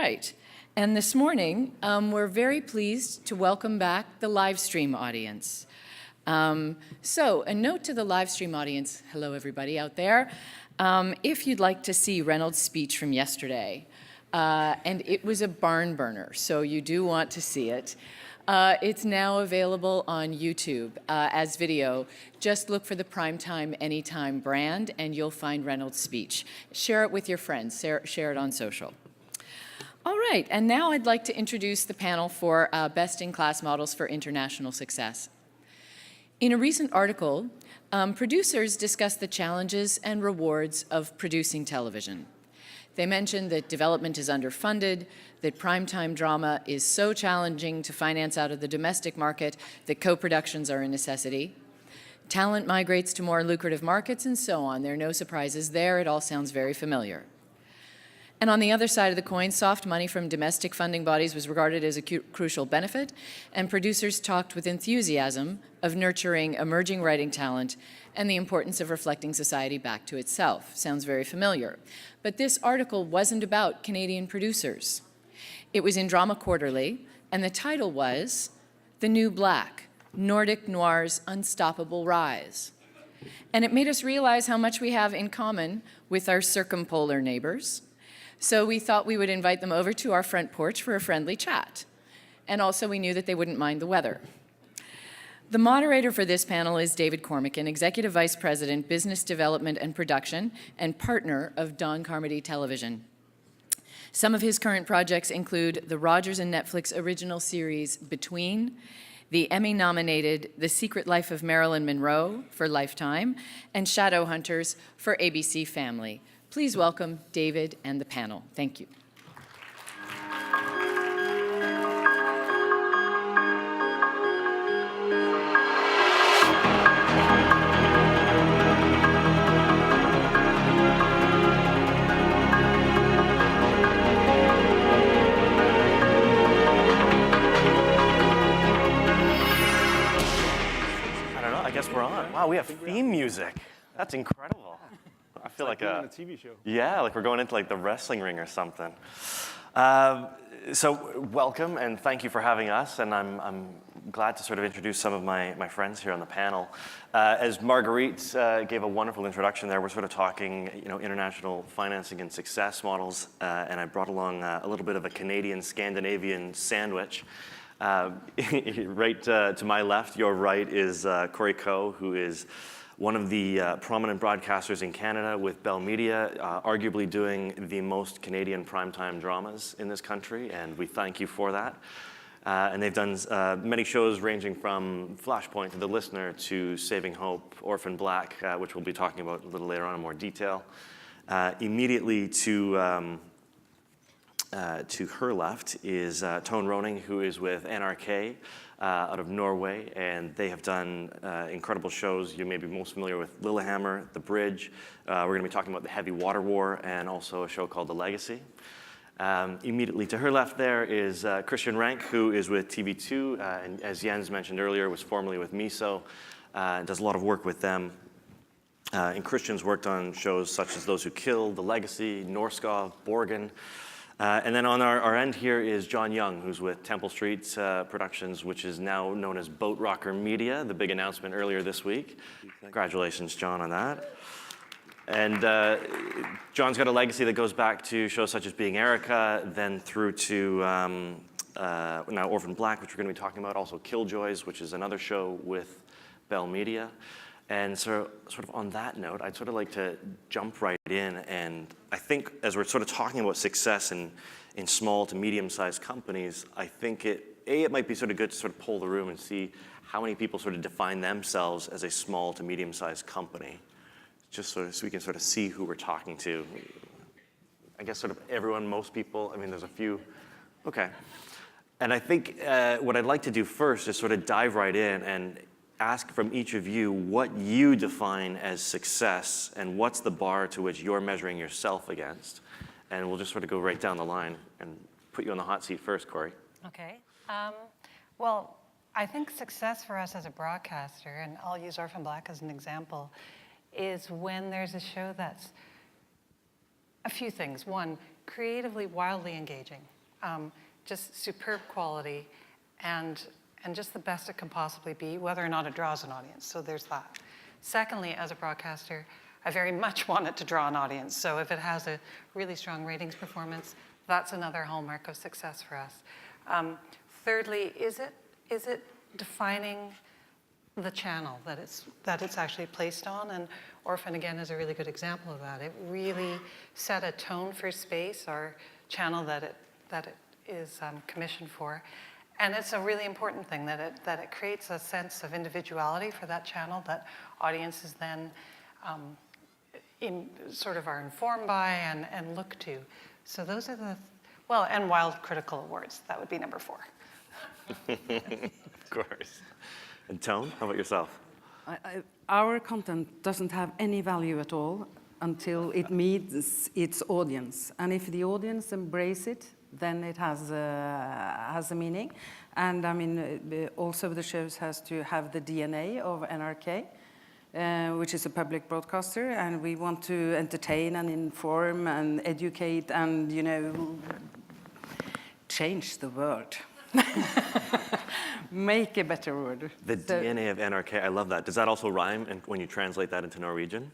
right. And this morning, we're very pleased to welcome back the live stream audience. So a note to the live stream audience, hello everybody out there, if you'd like to see Reynolds' speech from yesterday, and it was a barn burner, so you do want to see it. It's now available on YouTube as video. Just look for the Primetime Anytime brand and you'll find Reynolds' speech. Share it with your friends, share it on social. All right, and now I'd like to introduce the panel for Best-in-Class Models for International Success. In a recent article, producers discussed the challenges and rewards of producing television. They mentioned that development is underfunded, that primetime drama is so challenging to finance out of the domestic market that co-productions are a necessity. Talent migrates to more lucrative markets and so on. There are no surprises there. It all sounds very familiar. And on the other side of the coin, soft money from domestic funding bodies was regarded as a crucial benefit, and producers talked with enthusiasm of nurturing emerging writing talent and the importance of reflecting society back to itself. Sounds very familiar. But this article wasn't about Canadian producers. It was in Drama Quarterly, and the title was The New Black, Nordic Noir's Unstoppable Rise. And it made us realize how much we have in common with our circumpolar neighbors. So we thought we would invite them over to our front porch for a friendly chat. And also we knew that they wouldn't mind the weather. The moderator for this panel is David Cormican, Executive Vice President, Business Development and Production, and partner of Don Carmody Television. Some of his current projects include the Rogers and Netflix original series Between, the Emmy-nominated The Secret Life of Marilyn Monroe for Lifetime, and Shadowhunters for ABC Family. Please welcome David and the panel. Thank you. I don't know, I guess we're on. Wow, we have theme music. That's incredible. I feel like a TV show. Yeah, like we're going into like the wrestling ring or something. So welcome and thank you for having us, and I'm glad to sort of introduce some of my friends here on the panel. As Marguerite gave a wonderful introduction there, we're sort of talking, international financing and success models, and I brought along a little bit of a Canadian Scandinavian sandwich. Right to my left, your right, is Corrie, who is one of the prominent broadcasters in Canada with Bell Media, arguably doing the most Canadian primetime dramas in this country, and we thank you for that. And they've done many shows ranging from Flashpoint to The Listener to Saving Hope, Orphan Black, which we'll be talking about a little later on in more detail. Immediately to her left is Tone Rønning, who is with NRK out of Norway, and they have done incredible shows. You may be most familiar with Lillehammer, The Bridge. We're going to be talking about the Heavy Water War and also a show called The Legacy. Immediately to her left there is Christian Rank, who is with TV2, and as Jens mentioned earlier, was formerly with MISO, does a lot of work with them. And Christian's worked on shows such as Those Who Killed, The Legacy, Norskov, Borgen. And then on our end here is John Young, who's with Temple Street Productions, which is now known as Boat Rocker Media, the big announcement earlier this week. Congratulations, John, on that. And John's got a legacy that goes back to shows such as Being Erica, then through to now Orphan Black, which we're going to be talking about, also Killjoys, which is another show with Bell Media. And so sort of on that note, I'd sort of like to jump right in, and I think as we're sort of talking about success in small to medium-sized companies, I think it might be sort of good to sort of poll the room and see how many people sort of define themselves as a small to medium-sized company, just sort of so we can sort of see who we're talking to. I guess sort of everyone, most people, I mean, there's a few, okay. And I think what I'd like to do first is sort of dive right in and ask from each of you what you define as success and what's the bar to which you're measuring yourself against. And we'll just sort of go right down the line and put you on the hot seat first, Corrie. Okay. Well, I think success for us as a broadcaster, and I'll use Orphan Black as an example, is when there's a show that's a few things. One, creatively wildly engaging. just superb quality, and just the best it can possibly be, whether or not it draws an audience. So there's that. Secondly, as a broadcaster, I very much want it to draw an audience. So if it has a really strong ratings performance, that's another hallmark of success for us. Thirdly, is it defining the channel that it's actually placed on? And Orphan, again, is a really good example of that. It really set a tone for space, our channel that it is commissioned for. And it's a really important thing that it creates a sense of individuality for that channel that audiences then sort of are informed by and look to. So those are and Wild Critical Awards, that would be number 4. Of course. And Tone, how about yourself? Our content doesn't have any value at all until it meets its audience. And if the audience embrace it, then it has a meaning. And I mean, also the shows has to have the DNA of NRK, which is a public broadcaster, and we want to entertain and inform and educate and, change the world. Make a better word. The DNA of NRK, I love that. Does that also rhyme when you translate that into Norwegian?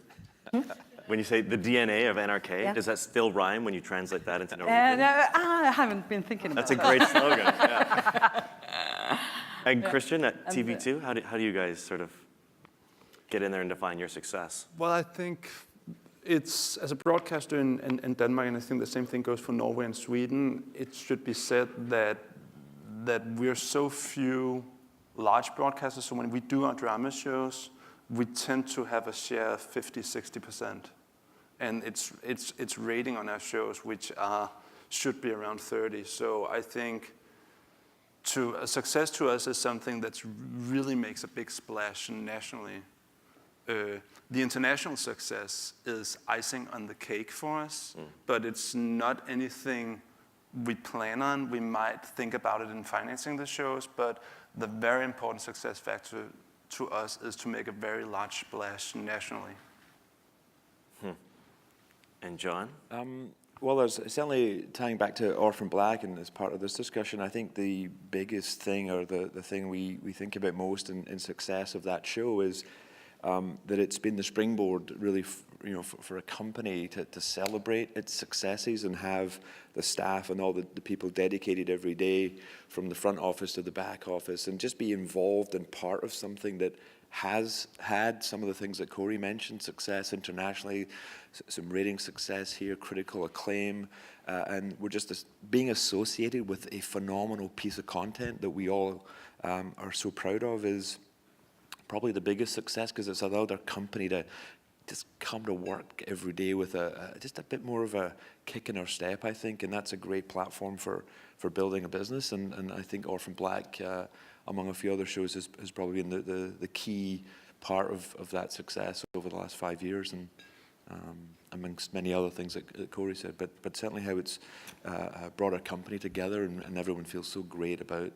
When you say the DNA of NRK, Yeah. does that still rhyme when you translate that into Norwegian? I haven't been thinking about That's a great slogan. Yeah. And Christian at TV2, how do you guys sort of get in there and define your success? Well, I think it's, as a broadcaster in Denmark, and I think the same thing goes for Norway and Sweden, it should be said that we're so few large broadcasters, so when we do our drama shows, we tend to have a share of 50-60%. And it's rating on our shows, which should be around 30. So I think a success to us is something that really makes a big splash nationally. The international success is icing on the cake for us, but it's not anything we plan on. We might think about it in financing the shows, but the very important success factor to us is to make a very large splash nationally. And John? Well, there's certainly tying back to Orphan Black, and as part of this discussion, I think the biggest thing, or the thing we think about most in success of that show is that it's been the springboard really for a company to celebrate its successes and have the staff and all the people dedicated every day from the front office to the back office and just be involved and part of something that has had some of the things that Corrie mentioned, success internationally, some rating success here, critical acclaim, and we're just being associated with a phenomenal piece of content that we all are so proud of is probably the biggest success, because it's allowed our company to just come to work every day with just a bit more of a kick in our step, I think, and that's a great platform for building a business. And I think Orphan Black, among a few other shows, has probably been the key part of that success over the last 5 years, and amongst many other things that Corrie said. But certainly how it's brought our company together and everyone feels so great about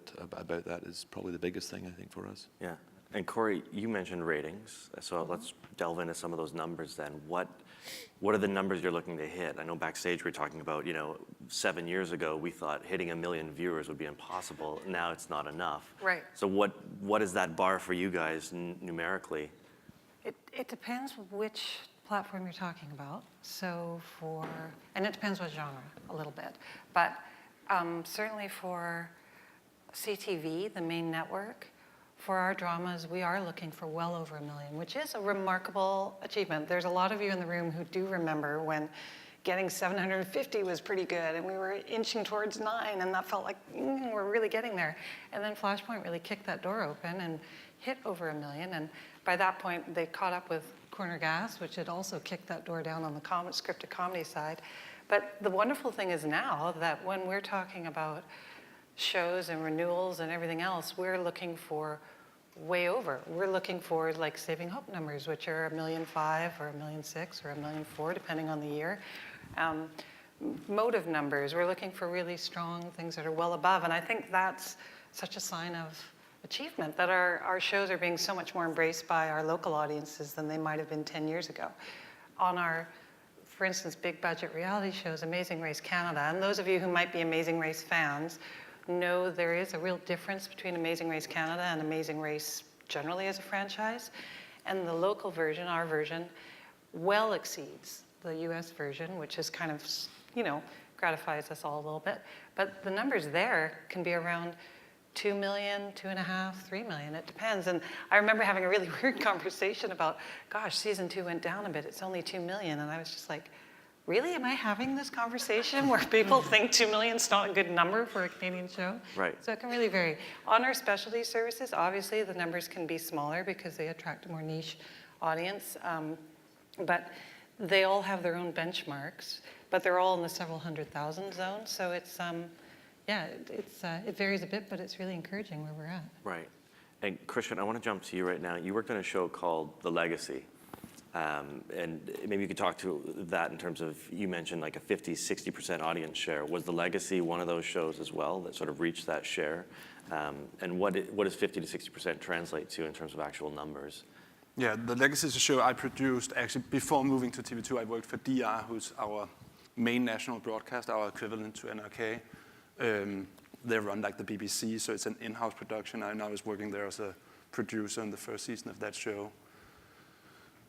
that is probably the biggest thing, I think, for us. Yeah. And Corrie, you mentioned ratings, so let's delve into some of those numbers then. What are the numbers you're looking to hit? I know backstage we were talking about, 7 years ago we thought hitting 1 million viewers would be impossible. Now it's not enough. Right. So what is that bar for you guys numerically? It depends which platform you're talking about. So and it depends what genre a little bit. But certainly for CTV, the main network, for our dramas, we are looking for well over 1 million, which is a remarkable achievement. There's a lot of you in the room who do remember when getting 750 was pretty good, and we were inching towards 9, and that felt like we're really getting there. And then Flashpoint really kicked that door open and hit over 1 million, and by that point, they caught up with Corner Gas, which had also kicked that door down on the scripted comedy side. But the wonderful thing is now that when we're talking about shows and renewals and everything else, we're looking for way over. We're looking for like Saving Hope numbers, which are 1.5 million or 1.6 million or 1.4 million, depending on the year. Motive numbers, we're looking for really strong things that are well above. And I think that's such a sign of achievement, that our shows are being so much more embraced by our local audiences than they might have been 10 years ago. On our for instance, big budget reality shows, Amazing Race Canada, and those of you who might be Amazing Race fans know there is a real difference between Amazing Race Canada and Amazing Race generally as a franchise. And the local version, our version, well exceeds the US version, which is kind of, you know, gratifies us all a little bit. But the numbers there can be around 2 million, 2.5, 3 million, it depends. And I remember having a really weird conversation about, gosh, season 2 went down a bit, it's only 2 million. And I was just like, really, am I having this conversation where people think 2 million is not a good number for a Canadian show? Right. So it can really vary. On our specialty services, obviously the numbers can be smaller because they attract a more niche audience. But they all have their own benchmarks, but they're all in the several 100,000 zone. So it's, yeah, it varies a bit, but it's really encouraging where we're at. Right. And Christian, I want to jump to you right now. You worked on a show called The Legacy. And maybe you could talk to that in terms of, you mentioned like a 50, 60% audience share. Was The Legacy one of those shows as well that sort of reached that share? And what does 50 to 60% translate to in terms of actual numbers? Yeah, The Legacy is a show I produced actually before moving to TV2. I worked for DR, who's our main national broadcast, our equivalent to NRK. They run like the BBC, so it's an in-house production. And I was working there as a producer in the first season of that show.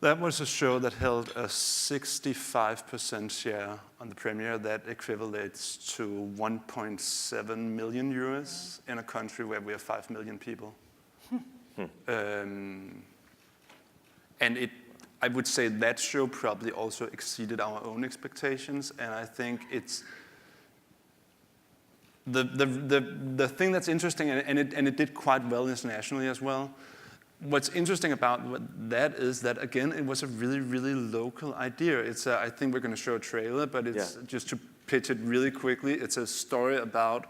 That was a show that held a 65% share on the premiere. That equivalates to 1.7 million euros in a country where we have 5 million people. And I would say that show probably also exceeded our own expectations. And I think it's the thing that's interesting, and it did quite well internationally as well. What's interesting about that is that, again, it was a really, really local idea. I think we're going to show a trailer, but it's just to pitch it really quickly. It's a story about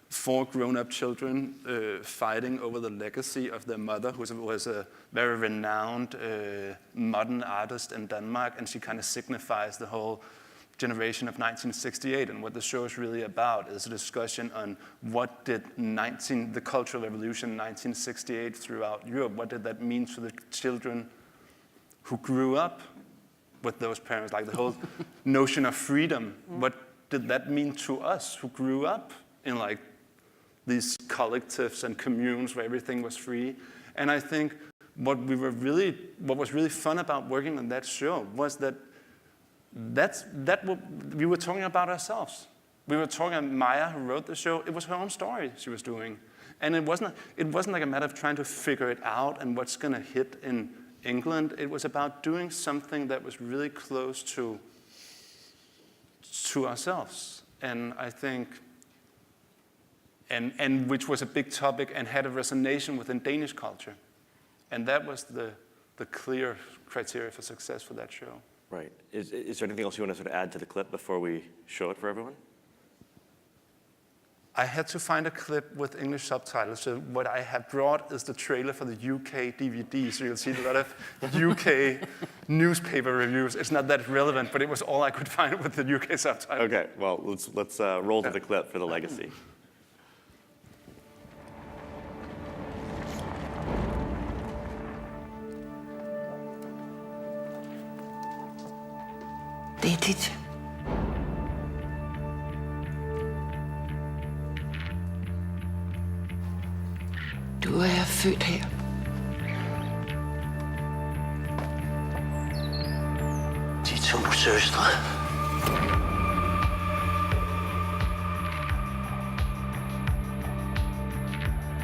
4 grown-up children fighting over the legacy of their mother, who was a very renowned modern artist in Denmark, and she kind of signifies the whole generation of 1968. And what the show is really about is a discussion on what did the Cultural Revolution in 1968 throughout Europe, what did that mean to the children who grew up with those parents, like the whole notion of freedom. What did that mean to us who grew up in like these collectives and communes where everything was free? And I think what was really fun about working on that show was that we were talking about ourselves. We were talking, Maya, who wrote the show, it was her own story she was doing. And it wasn't like a matter of trying to figure it out and what's going to hit in England. It was about doing something that was really close to ourselves. And I think, and which was a big topic and had a resonance within Danish culture. And that was the clear criteria for success for that show. Right. Is there anything else you want to sort of add to the clip before we show it for everyone? I had to find a clip with English subtitles. So what I have brought is the trailer for the UK DVD. So you'll see a lot of UK newspaper reviews. It's not that relevant, but it was all I could find with the UK subtitles. Okay. Well, let's roll to the clip for The Legacy. Det er dit. Du er født her. De 2 søstre.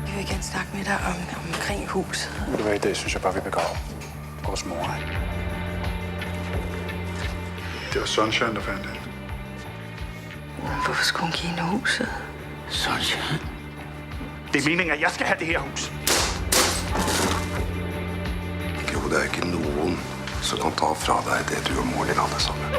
Jeg vil gerne snakke med dig omkring huset. Ved du hvad, i dag synes jeg bare, vi begraver vores mor. Det var Sunshine, der fandt den. Hvorfor skulle hun give hende huset? Sunshine? Det er meningen, at jeg skal have det her hus. Jo, det er ikke noen som kan ta fra deg det du og moren din hadde sammen.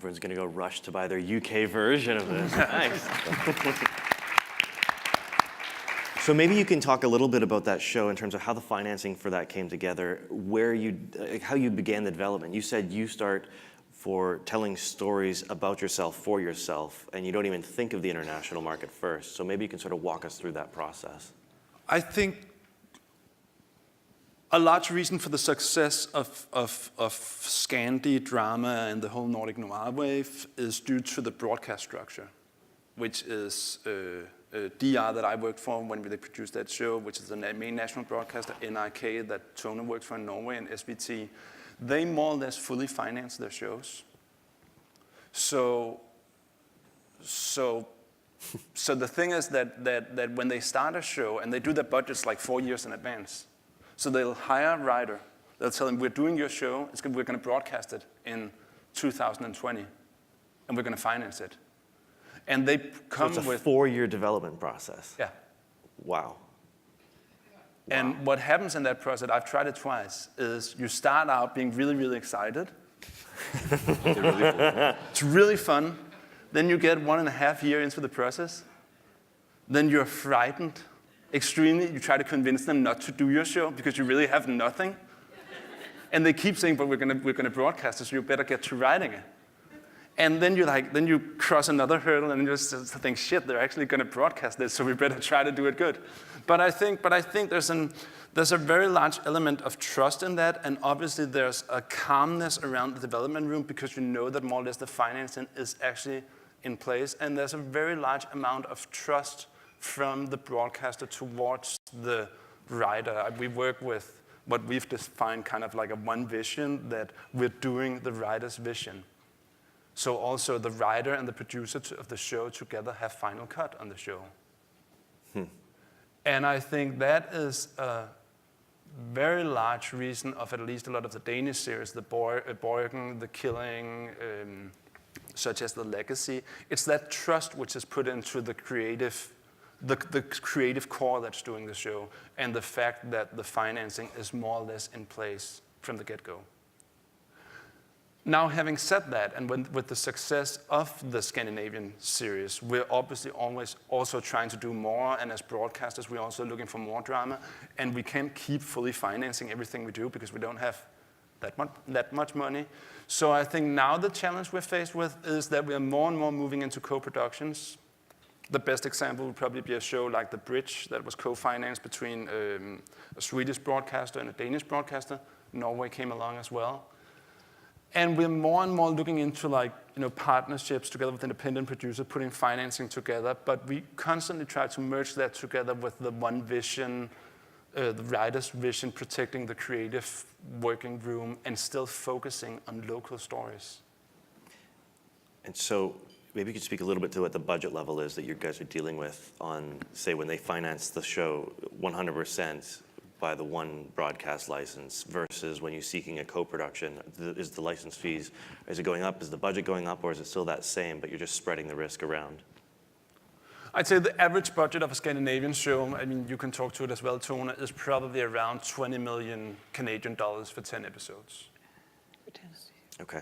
Everyone's going to go rush to buy their UK version of this. Nice. So maybe you can talk a little bit about that show in terms of how the financing for that came together, how you began the development. You said you start for telling stories about yourself for yourself, and you don't even think of the international market first. So maybe you can sort of walk us through that process. I think a large reason for the success of Scandi drama and the whole Nordic noir wave is due to the broadcast structure, which is DR that I worked for when they produced that show, which is the main national broadcaster, NRK, that Tone works for in Norway, and SVT. They more or less fully finance their shows. So the thing is that when they start a show, and they do their budgets like 4 years in advance, so they'll hire a writer, they'll tell him, we're doing your show, we're going to broadcast it in 2020, and we're going to finance it. And they come so it's a with 4-year development process. Yeah. Wow. And what happens in that process, I've tried it twice, is you start out being really, really excited. It's really fun. Then you get 1.5 years into the process. Then you're frightened extremely. You try to convince them not to do your show because you really have nothing. And they keep saying, but we're gonna broadcast it, so you better get to writing it. And then you cross another hurdle, and you just think, shit, they're actually going to broadcast this, so we better try to do it good. But I think there's a very large element of trust in that, and obviously there's a calmness around the development room because you know that more or less the financing is actually in place, and there's a very large amount of trust from the broadcaster towards the writer. We work with what we've defined kind of like a one vision, that we're doing the writer's vision. So also the writer and the producer of the show together have final cut on the show. And I think that is a very large reason of at least a lot of the Danish series, the Borgen, The Killing, such as The Legacy. It's that trust which is put into the creative core that's doing the show, and the fact that the financing is more or less in place from the get-go. Now, having said that, and with the success of the Scandinavian series, we're obviously always also trying to do more, and as broadcasters, we're also looking for more drama, and we can't keep fully financing everything we do because we don't have that much money. So I think now the challenge we're faced with is that we are more and more moving into co-productions. The best example would probably be a show like The Bridge that was co-financed between a Swedish broadcaster and a Danish broadcaster. Norway came along as well. And we're more and more looking into partnerships together with independent producers, putting financing together. But we constantly try to merge that together with the one vision, the writer's vision, protecting the creative working room, and still focusing on local stories. And so maybe you could speak a little bit to what the budget level is that you guys are dealing with on, say, when they finance the show 100%. By the one broadcast license versus when you're seeking a co-production? Is the license fees, is it going up? Is the budget going up, or is it still that same, but you're just spreading the risk around? I'd say the average budget of a Scandinavian show, I mean, you can talk to it as well, Tone, is probably around 20 million Canadian dollars for 10 episodes. Okay.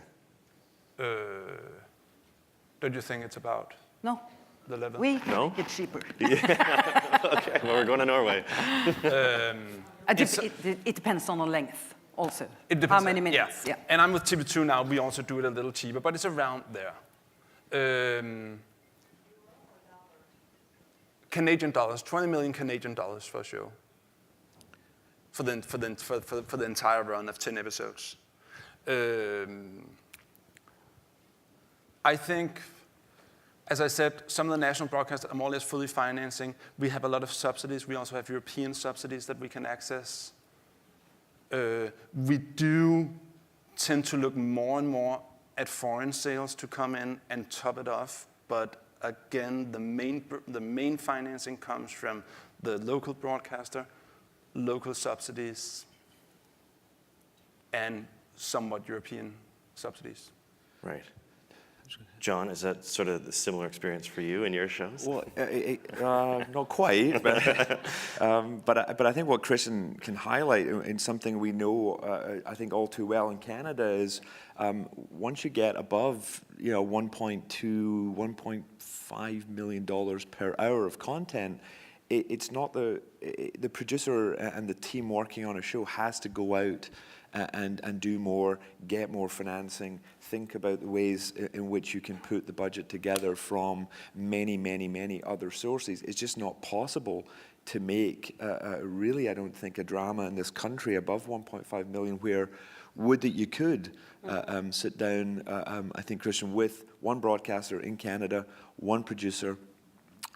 Don't you think it's about No. the level? We can No? make it cheaper. Okay, well, we're going to Norway. It depends on the length also. It depends. How many minutes? Yeah. And I'm with TV2 now. We also do it a little cheaper, but it's around there. Canadian dollars, 20 million Canadian dollars for a show. For the entire run of 10 episodes. I think, as I said, some of the national broadcasters are more or less fully financing. We have a lot of subsidies. We also have European subsidies that we can access. We do tend to look more and more at foreign sales to come in and top it off. But again, the main financing comes from the local broadcaster, local subsidies, and somewhat European subsidies. Right. John, is that sort of the similar experience for you in your shows? Well, not quite, but I think what Christian can highlight in something we know, I think all too well in Canada is once you get above, $1.2, $1.5 million per hour of content, it's not the producer and the team working on a show has to go out and do more, get more financing, think about the ways in which you can put the budget together from many, many, many other sources. It's just not possible to make, really, I don't think, a drama in this country above 1.5 million where would that you could sit down, I think, Christian, with one broadcaster in Canada, one producer,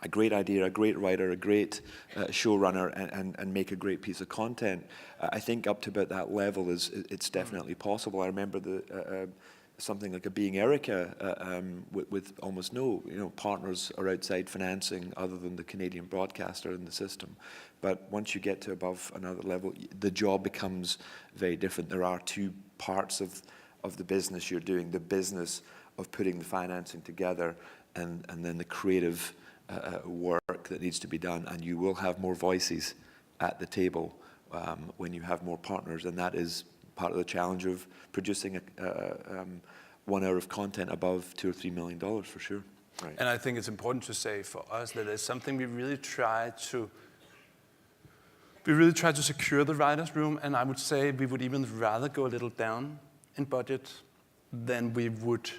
a great idea, a great writer, a great showrunner, and make a great piece of content. I think up to about that level it's definitely possible. I remember something like a Being Erica with almost no partners or outside financing other than the Canadian broadcaster in the system. But once you get to above another level, the job becomes very different. There are two parts of the business you're doing: the business of putting the financing together, and then the creative work that needs to be done, and you will have more voices at the table when you have more partners, and that is part of the challenge of producing 1 hour of content above $2 or $3 million for sure. Right. And I think it's important to say for us that it's something we really try to secure the writers' room, and I would say we would even rather go a little down in budget than we would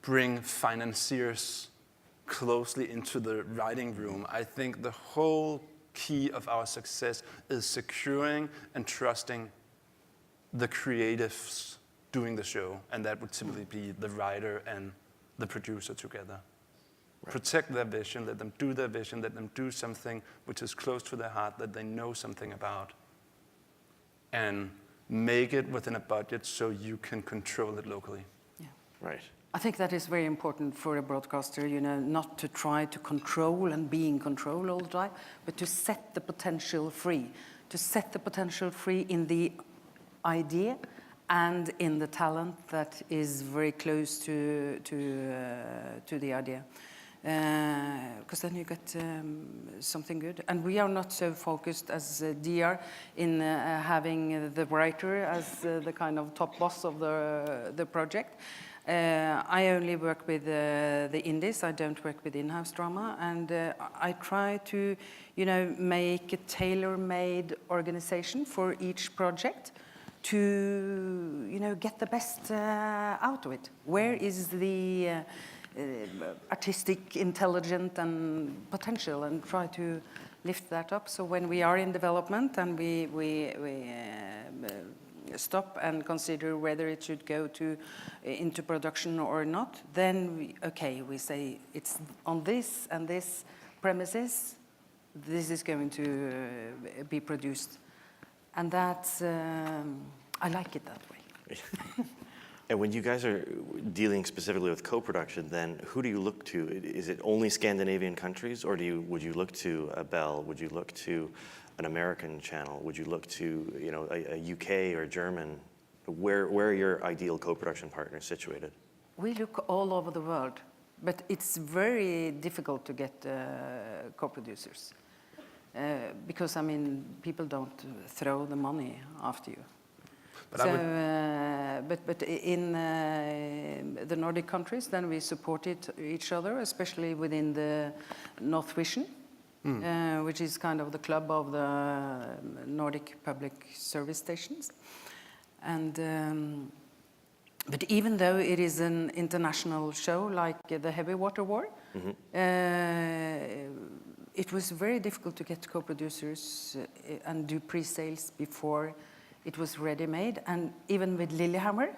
bring financiers closely into the writing room. I think the whole key of our success is securing and trusting the creatives doing the show, and that would typically be the writer and the producer together. Right. Protect their vision, let them do their vision, let them do something which is close to their heart, that they know something about, and make it within a budget so you can control it locally. Yeah. Right. I think that is very important for a broadcaster, not to try to control and be in control all the time, but to set the potential free. To set the potential free in the idea and in the talent that is very close to the idea. Because then you get something good. And we are not so focused as DR in having the writer as the kind of top boss of the project. I only work with the indies. I don't work with in-house drama, and I try to, make a tailor-made organization for each project to, get the best out of it. Where is the artistic, intelligent, and potential, and try to lift that up. So when we are in development and we stop and consider whether it should go into production or not, then we say it's on this and this premises, this is going to be produced. And that's, I like it that way. And when you guys are dealing specifically with co-production, then who do you look to? Is it only Scandinavian countries, or would you look to a Bell? Would you look to an American channel? Would you look to a UK or German? Where are your ideal co-production partners situated? We look all over the world, but it's very difficult to get co-producers because people don't throw the money after you. But in the Nordic countries, then we supported each other, especially within the North Vision, which is kind of the club of the Nordic public service stations. And but even though it is an international show like the Heavy Water War, it was very difficult to get co-producers and do pre-sales before it was ready-made. And even with Lillehammer,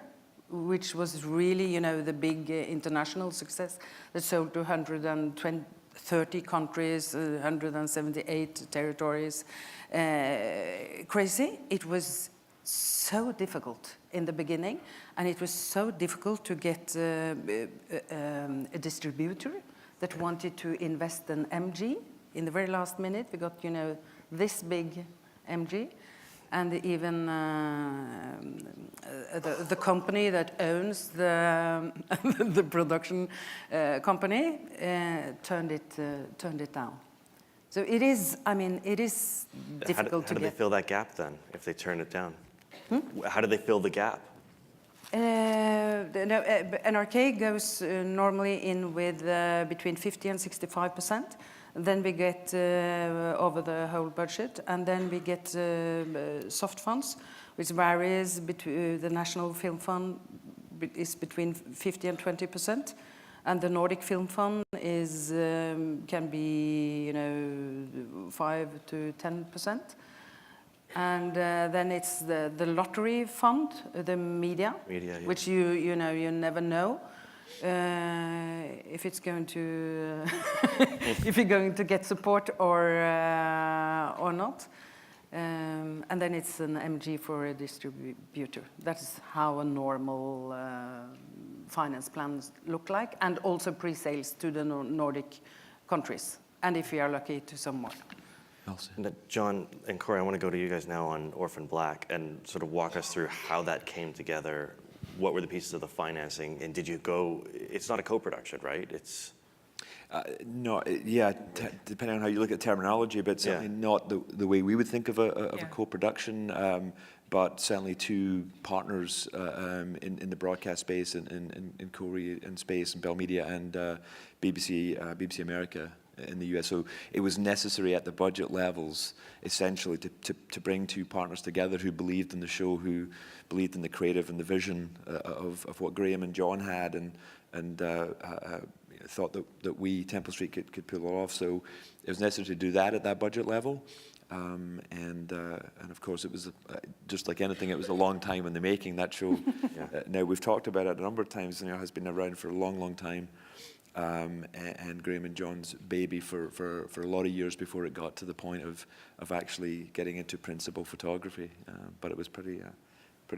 which was really, the big international success that sold to 130 countries, 178 territories, crazy. It was so difficult in the beginning, and it was so difficult to get a distributor that wanted to invest an MG. In the very last minute, we got, this big MG. and even the company that owns the the production company turned it down. So it is. I mean, it is difficult How do they fill that gap then if they turn it down? How do they fill the gap? NRK goes normally in with between 50 and 65%. Then we get over the whole budget, and then we get soft funds, which varies between the National Film Fund is between 50 and 20%, and the Nordic Film Fund is can be 5 to 10%. And then it's the lottery fund, the media, yeah. which you never know if it's going to if you're going to get support or not. And then it's an MG for a distributor. That's how a normal finance plans look like, and also pre-sales to the Nordic countries, and if we are lucky, to some more. And John and Corrie, I want to go to you guys now on Orphan Black and sort of walk us through how that came together. What were the pieces of the financing, and did you go? It's not a co-production, right? It's no, depending on how you look at terminology, but certainly not the way we would think of a co-production. But certainly two partners in the broadcast space, in Corrie in space, and Bell Media, and BBC America in the US. So it was necessary at the budget levels, essentially, to bring two partners together who believed in the show, who believed in the creative and the vision of what Graham and John had, and thought that we, Temple Street, could pull it off. So it was necessary to do that at that budget level. And of course, it was just like anything. It was a long time in the making, that show. Now we've talked about it a number of times. Has been around for a long time. And Graham and John's baby for a lot of years before it got to the point of actually getting into principal photography. But it was pretty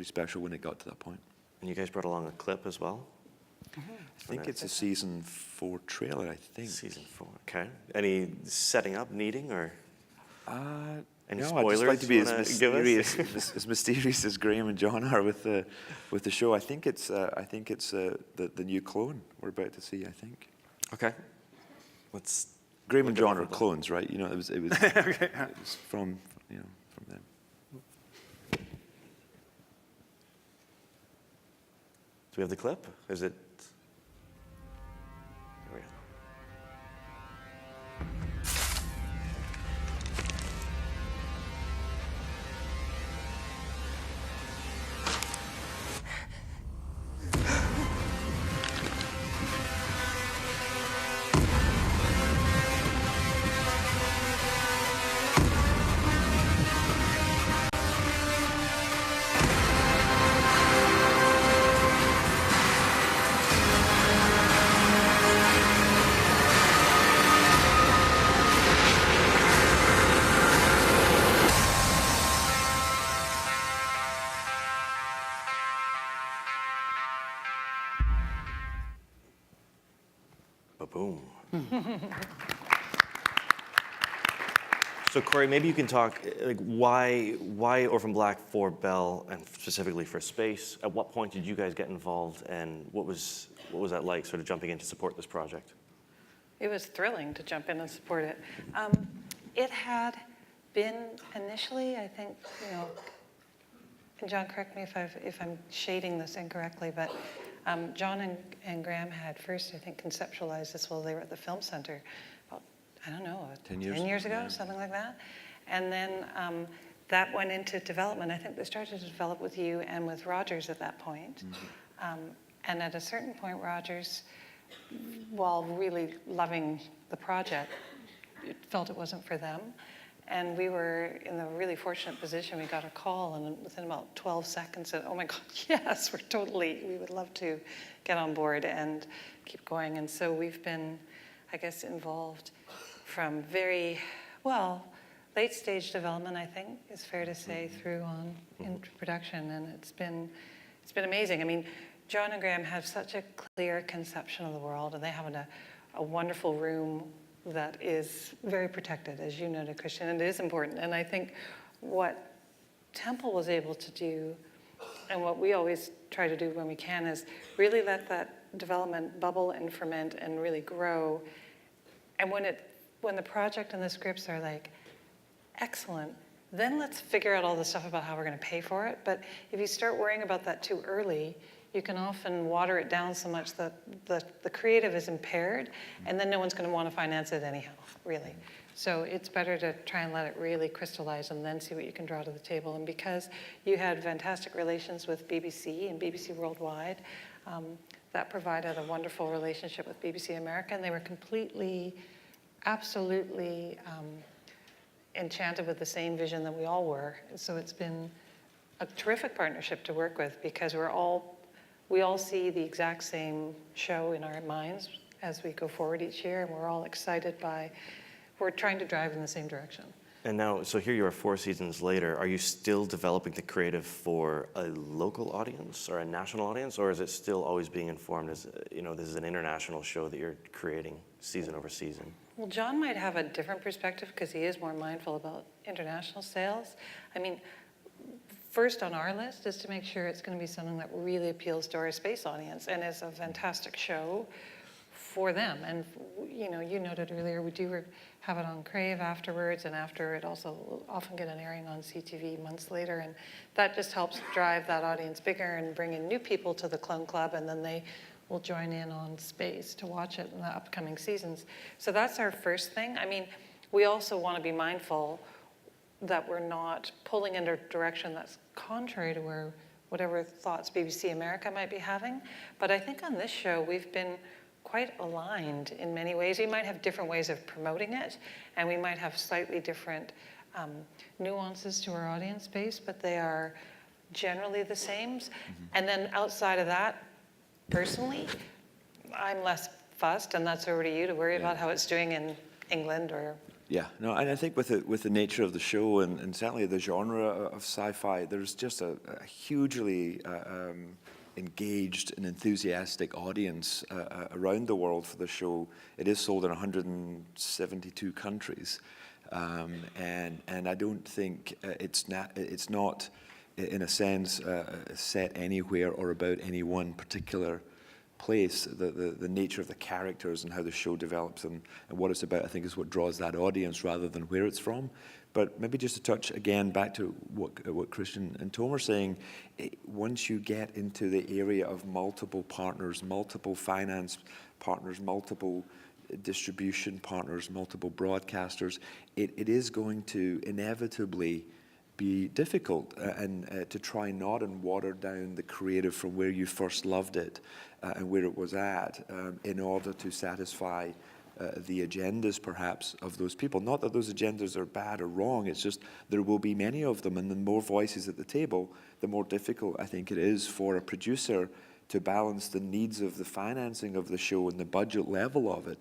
special when it got to that point. And you guys brought along a clip as well? Mm-hmm. I think it's a season 4 trailer, I think. Season 4, okay. Any setting up needing, or any no, spoilers? I'd just like to be as mysterious as Graham and John are with the show. I think it's the new clone we're about to see. I think. Okay. Graham and John are clones, right? It was okay. It was from them. Do we have the clip? Is it? There we go. Ba-boom. So Corrie, maybe you can talk why Orphan Black for Bell and specifically for space. At what point did you guys get involved, and what was that like, sort of jumping in to support this project? It was thrilling to jump in and support it. It had been initially, I think, and John, correct me if I'm shading this incorrectly, but John and Graham had first, I think, conceptualized this while they were at the Film Center about, I don't know, 10 years ago, something like that. And then that went into development. I think they started to develop with you and with Rogers at that point. Mm-hmm. And at a certain point, Rogers, while really loving the project, felt it wasn't for them. And we were in the really fortunate position. We got a call, and within about 12 seconds said, oh my God, yes, we would love to get on board and keep going. And so we've been, I guess, involved from very, late stage development, I think, is fair to say, through on into production. And it's been amazing. I mean, John and Graham have such a clear conception of the world, and they have a wonderful room that is very protected, as you noted, Christian, and it is important. And I think what Temple was able to do, and what we always try to do when we can, is really let that development bubble and ferment and really grow. And when the project and the scripts are like, excellent, then let's figure out all the stuff about how we're going to pay for it. But if you start worrying about that too early, you can often water it down so much that the creative is impaired, and then no one's going to want to finance it anyhow, really. So it's better to try and let it really crystallize and then see what you can draw to the table. And because you had fantastic relations with BBC and BBC Worldwide, that provided a wonderful relationship with BBC America, and they were completely, absolutely enchanted with the same vision that we all were. So it's been a terrific partnership to work with, because we all see the exact same show in our minds as we go forward each year, and we're all excited we're trying to drive in the same direction. And now, so here you are 4 seasons later. Are you still developing the creative for a local audience or a national audience, or is it still always being informed as, this is an international show that you're creating season over season? Well, John might have a different perspective because he is more mindful about international sales. I mean, first on our list is to make sure it's going to be something that really appeals to our space audience and is a fantastic show for them. And you noted earlier, we do have it on Crave afterwards, and after it also will often get an airing on CTV months later, and that just helps drive that audience bigger and bring in new people to the Clone Club, and then they will join in on space to watch it in the upcoming seasons. So that's our first thing. I mean, we also want to be mindful that we're not pulling in a direction that's contrary to whatever thoughts BBC America might be having. But I think on this show, we've been quite aligned in many ways. We might have different ways of promoting it, and we might have slightly different nuances to our audience base, but they are generally the same. And then outside of that, personally, I'm less fussed, and that's over to you to worry about how it's doing in England or... Yeah, no, and I think with the nature of the show and certainly the genre of sci-fi, there's just a hugely engaged and enthusiastic audience around the world for the show. It is sold in 172 countries, and I don't think it's not in a sense set anywhere or about any one particular place. The nature of the characters and how the show develops and what it's about, I think, is what draws that audience rather than where it's from. But maybe just to touch again back to what Christian and Tom are saying, once you get into the area of multiple partners, multiple finance partners, multiple distribution partners, multiple broadcasters, it is going to inevitably be difficult and to try not and water down the creative from where you first loved it and where it was at in order to satisfy the agendas perhaps of those people. Not that those agendas are bad or wrong, it's just there will be many of them, and the more voices at the table, the more difficult I think it is for a producer to balance the needs of the financing of the show and the budget level of it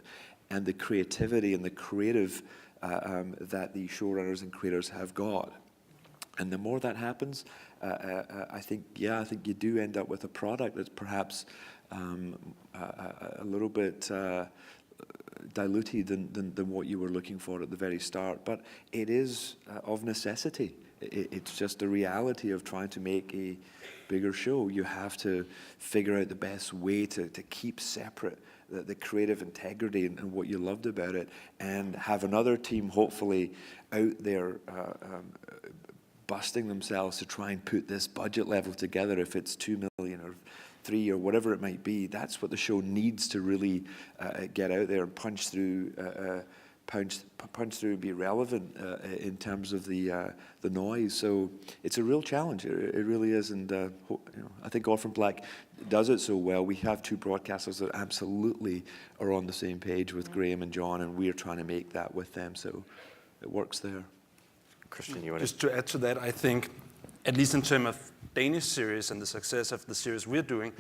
and the creativity and the creative that the showrunners and creators have got. And the more that happens, I think you do end up with a product that's perhaps a little bit diluted than what you were looking for at the very start. But it is of necessity. It's just the reality of trying to make a bigger show. You have to figure out the best way to keep separate the creative integrity and what you loved about it, and have another team hopefully out there busting themselves to try and put this budget level together. If it's 2 million or 3 or whatever it might be, that's what the show needs to really get out there and punch through and be relevant in terms of the noise. So it's a real challenge. It really is, and I think Orphan Black does it so well. We have 2 broadcasters that absolutely are on the same page with Graham and John, and we're trying to make that with them. So it works there. Christian, you want Just to add to that, I think, at least in terms of Danish series and the success of the series we're doing,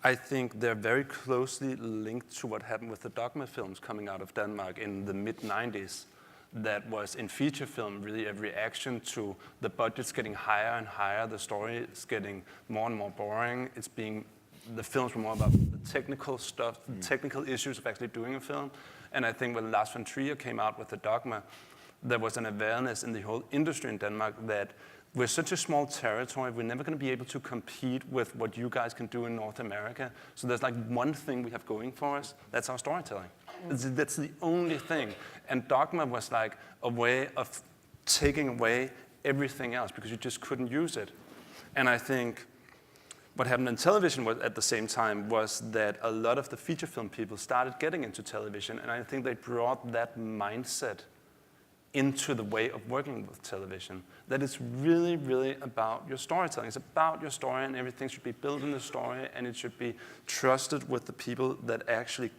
I think they're very closely linked to what happened with the Dogma films coming out of Denmark in the mid-90s. That was in feature film really a reaction to the budgets getting higher and higher, the story is getting more and more boring. The films were more about the technical stuff, the technical issues of actually doing a film. And I think when Lars von Trier came out with the Dogma, there was an awareness in the whole industry in Denmark that we're such a small territory, we're never going to be able to compete with what you guys can do in North America. So there's like one thing we have going for us, that's our storytelling. That's the only thing. And Dogma was like a way of taking away everything else because you just couldn't use it. And I think what happened in television was, at the same time, was that a lot of the feature film people started getting into television, and I think they brought that mindset into the way of working with television. That it's really, really about your storytelling. It's about your story, and everything should be built in the story, and it should be trusted with the people that actually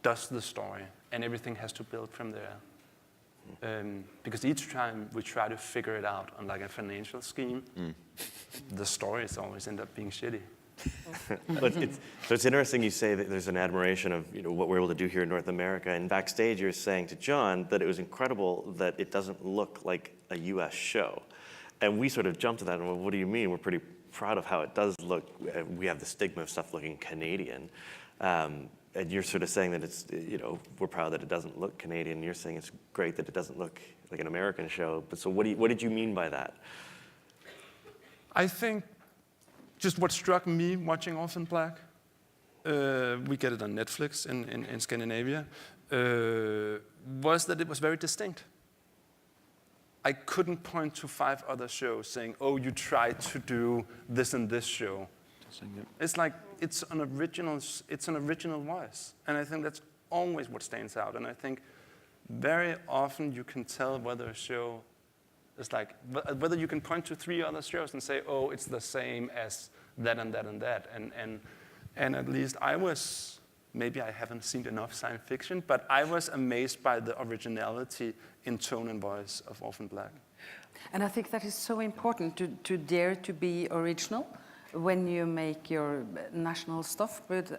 does the story, and everything has to build from there. Because each time we try to figure it out on like a financial scheme, the stories always end up being shitty. So it's interesting you say that there's an admiration of what we're able to do here in North America, and backstage you're saying to John that it was incredible that it doesn't look like a U.S. show. And we sort of jumped to that and, well, what do you mean? We're pretty proud of how it does look. We have the stigma of stuff looking Canadian. And you're sort of saying that it's, we're proud that it doesn't look Canadian. You're saying it's great that it doesn't look like an American show. But so what did you mean by that? I think just what struck me watching Orphan Black, we get it on Netflix in Scandinavia, was that it was very distinct. I couldn't point to 5 other shows saying, oh, you tried to do this and this show. It's like, it's an original voice. And I think that's always what stands out. And I think very often you can tell whether a show is like, whether you can point to 3 other shows and say, oh, it's the same as that and that and that. And at least I was, maybe I haven't seen enough science fiction, but I was amazed by the originality in tone and voice of Orphan Black. And I think that is so important to dare to be original when you make your national stuff. But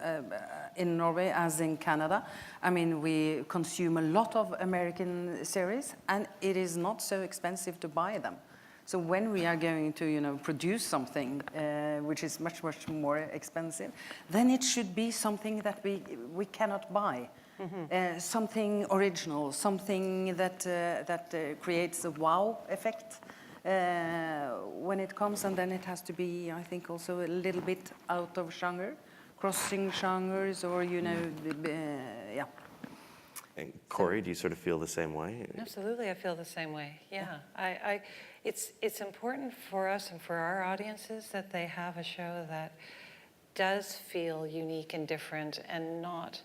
in Norway, as in Canada, I mean, we consume a lot of American series, and it is not so expensive to buy them. So when we are going to, produce something which is much, much more expensive, then it should be something that we cannot buy. Mm-hmm. Something original, something that creates a wow effect when it comes, and then it has to be, I think, also a little bit out of genre, crossing genres, or yeah. And Corrie, do you sort of feel the same way? Absolutely, I feel the same way. Yeah, it's important for us and for our audiences that they have a show that does feel unique and different and not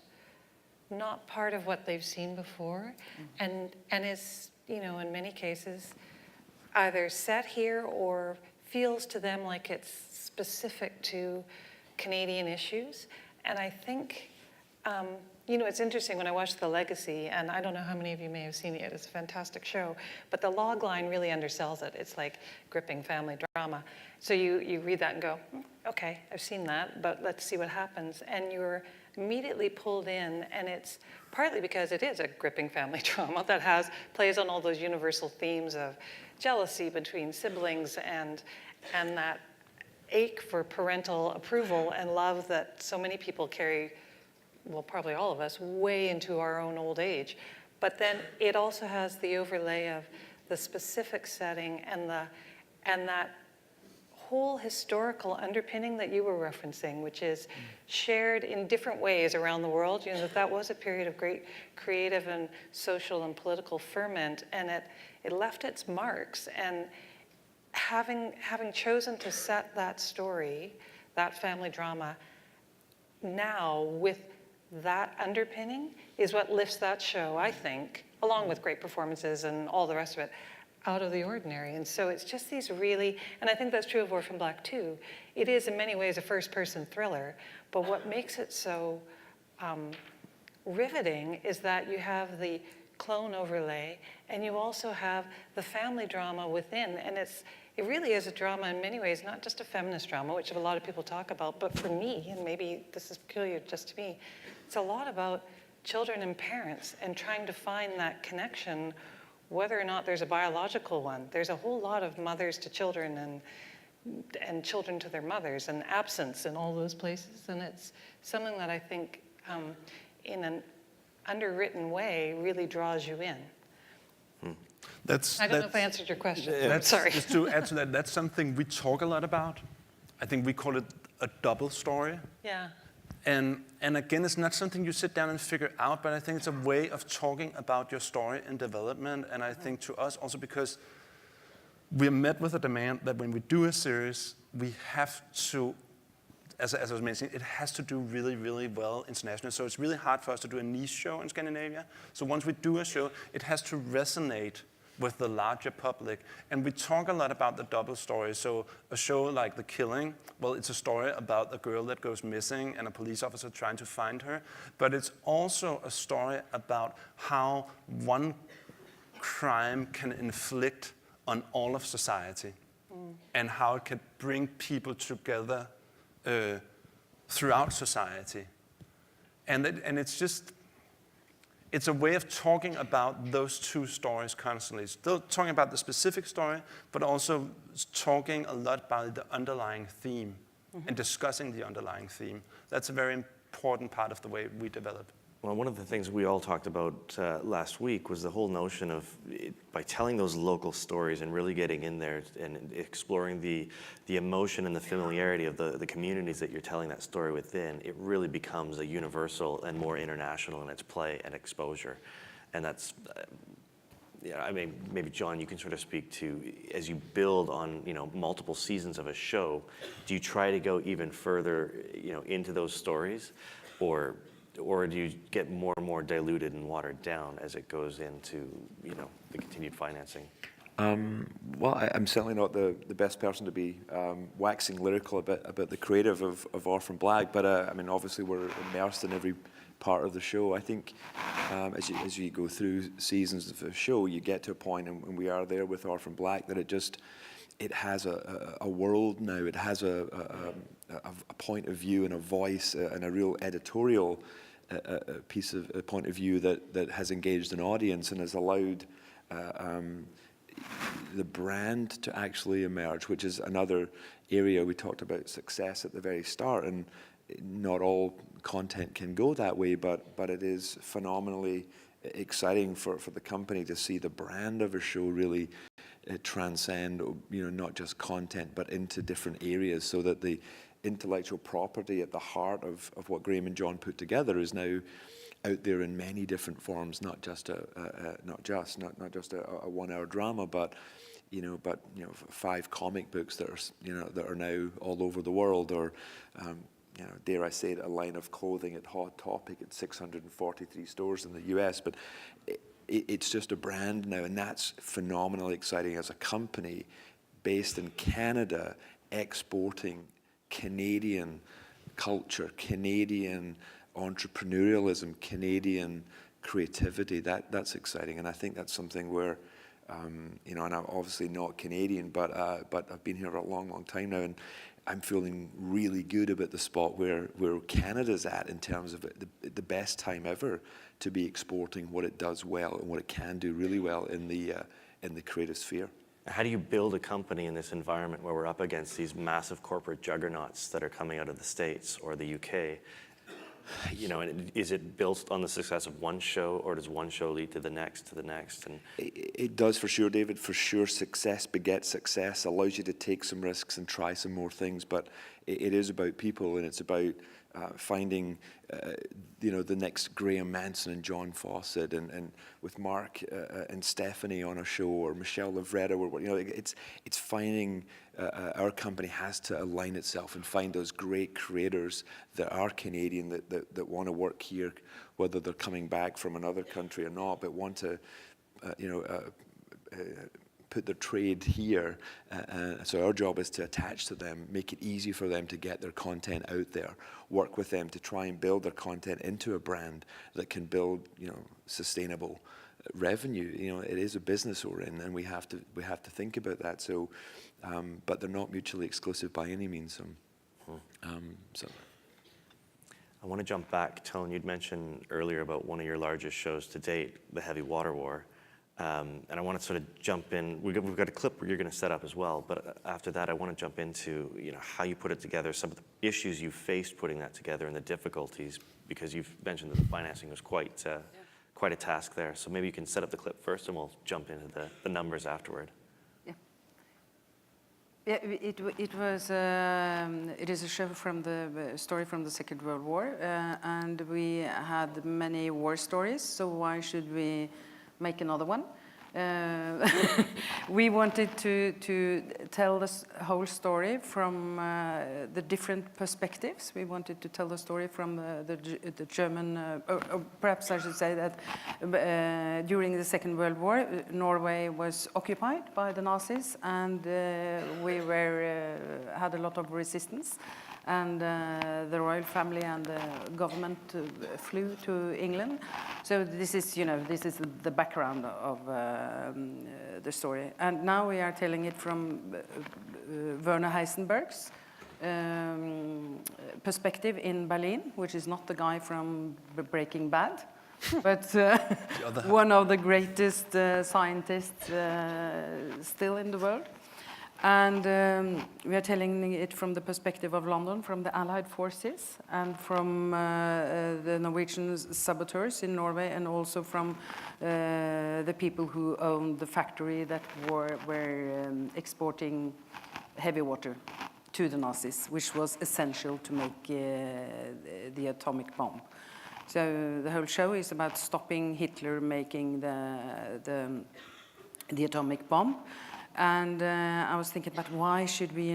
part of what they've seen before, and is, in many cases, either set here or feels to them like it's specific to Canadian issues. And I think, it's interesting when I watched The Legacy, and I don't know how many of you may have seen it, it's a fantastic show, but the log line really undersells it. It's like gripping family drama. So you read that and go, okay, I've seen that, but let's see what happens. And you're immediately pulled in, and it's partly because it is a gripping family drama that plays on all those universal themes of jealousy between siblings and that ache for parental approval and love that so many people carry, well, probably all of us, way into our own old age. But then it also has the overlay of the specific setting and that whole historical underpinning that you were referencing, which is shared in different ways around the world. That was a period of great creative and social and political ferment, and it left its marks. And having chosen to set that story, that family drama, now with that underpinning is what lifts that show, I think, along with great performances and all the rest of it, out of the ordinary. And so it's just these really, and I think that's true of Orphan Black too. It is in many ways a first-person thriller, but what makes it so riveting is that you have the clone overlay, and you also have the family drama within, and it really is a drama in many ways, not just a feminist drama, which a lot of people talk about, but for me, and maybe this is peculiar just to me, it's a lot about children and parents and trying to find that connection, whether or not there's a biological one. There's a whole lot of mothers to children and children to their mothers, and absence in all those places, and it's something that I think in an underwritten way really draws you in. I don't know if I answered your question. Sorry. Just to add to that, that's something we talk a lot about. I think we call it a double story. Yeah. And again, it's not something you sit down and figure out, but I think it's a way of talking about your story and development. And I think to us also because we're met with a demand that when we do a series, we have to, as I was mentioning, it has to do really, really well internationally. So it's really hard for us to do a niche show in Scandinavia. So once we do a show, it has to resonate with the larger public. And we talk a lot about the double story. So a show like The Killing, well, it's a story about a girl that goes missing and a police officer trying to find her. But it's also a story about how one crime can inflict on all of society and how it can bring people together throughout society. And it's just, it's a way of talking about those two stories constantly. Still talking about the specific story, but also talking a lot about the underlying theme and discussing the underlying theme. That's a very important part of the way we develop. Well, one of the things we all talked about last week was the whole notion of by telling those local stories and really getting in there and exploring the emotion and the familiarity of the communities that you're telling that story within, it really becomes a universal and more international in its play and exposure. And that's, I mean, maybe John, you can sort of speak to, as you build on, multiple seasons of a show, do you try to go even further, into those stories, or do you get more and more diluted and watered down as it goes into, the continued financing? Well, I'm certainly not the best person to be waxing lyrical about the creative of Orphan Black, but I mean, obviously we're immersed in every part of the show. I think as you go through seasons of the show, you get to a point, and we are there with Orphan Black, that it has a world now. It has a point of view and a voice and a real editorial piece of a point of view that has engaged an audience and has allowed the brand to actually emerge, which is another area. We talked about success at the very start, and not all content can go that way, but it is phenomenally exciting for the company to see the brand of a show really transcend, not just content, but into different areas, so that the intellectual property at the heart of what Graham and John put together is now out there in many different forms, not just a 1-hour drama, but 5 comic books that are now all over the world, or dare I say it, a line of clothing at Hot Topic at 643 stores in the US. But it's just a brand now, and that's phenomenally exciting as a company based in Canada, exporting Canadian culture, Canadian entrepreneurialism, Canadian creativity. That's exciting, and I think that's something where, and I'm obviously not Canadian, but I've been here for a long, long time now, and I'm feeling really good about the spot where Canada's at in terms of the best time ever to be exporting what it does well and what it can do really well in the creative sphere. How do you build a company in this environment where we're up against these massive corporate juggernauts that are coming out of the States or the UK? And is it built on the success of one show, or does one show lead to the next, And it does, for sure, David. For sure, success begets success, allows you to take some risks and try some more things. But it is about people, and it's about finding, the next Graham Manson and John Fawcett, and with Mark and Stephanie on a show, or Michelle Lovretta, or it's finding. Our company has to align itself and find those great creators that are Canadian, that want to work here, whether they're coming back from another country or not, but want to, put their trade here. So our job is to attach to them, make it easy for them to get their content out there, work with them to try and build their content into a brand that can build, sustainable revenue. It is a business we're in, and we have to think about that. So, but they're not mutually exclusive by any means. So. I want to jump back. Tone, you'd mentioned earlier about one of your largest shows to date, The Heavy Water War. And I want to sort of jump in. We've got a clip where you're going to set up as well, but after that, I want to jump into how you put it together, some of the issues you faced putting that together, and the difficulties, because you've mentioned that the financing was quite quite a task there. So maybe you can set up the clip first and we'll jump into the numbers afterward. Yeah, it is a show from the story from the Second World War, and we had many war stories, so why should we make another one? We wanted to tell the whole story from the different perspectives. We wanted to tell the story from the German, or perhaps I should say that during the Second World War, Norway was occupied by the Nazis, and we had a lot of resistance. And the royal family and the government flew to England. So this is the background of the story. And now we are telling it from Werner Heisenberg's perspective in Berlin, which is not the guy from Breaking Bad, but one of the greatest scientists still in the world. And we are telling it from the perspective of London, from the Allied forces, and from the Norwegian saboteurs in Norway, and also from the people who owned the factory that were exporting heavy water to the Nazis, which was essential to make the atomic bomb. So the whole show is about stopping Hitler making the atomic bomb. And I was thinking about why should we,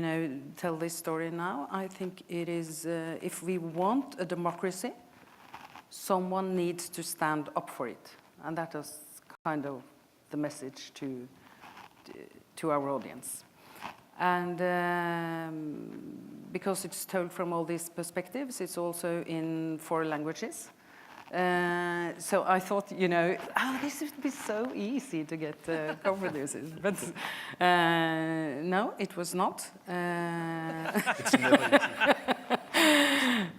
tell this story now? I think it is, if we want a democracy, someone needs to stand up for it. And that is kind of the message to our audience. And because it's told from all these perspectives, it's also in 4 languages. So I thought, this would be so easy to get co-producers, but no, it was not. It's never easy.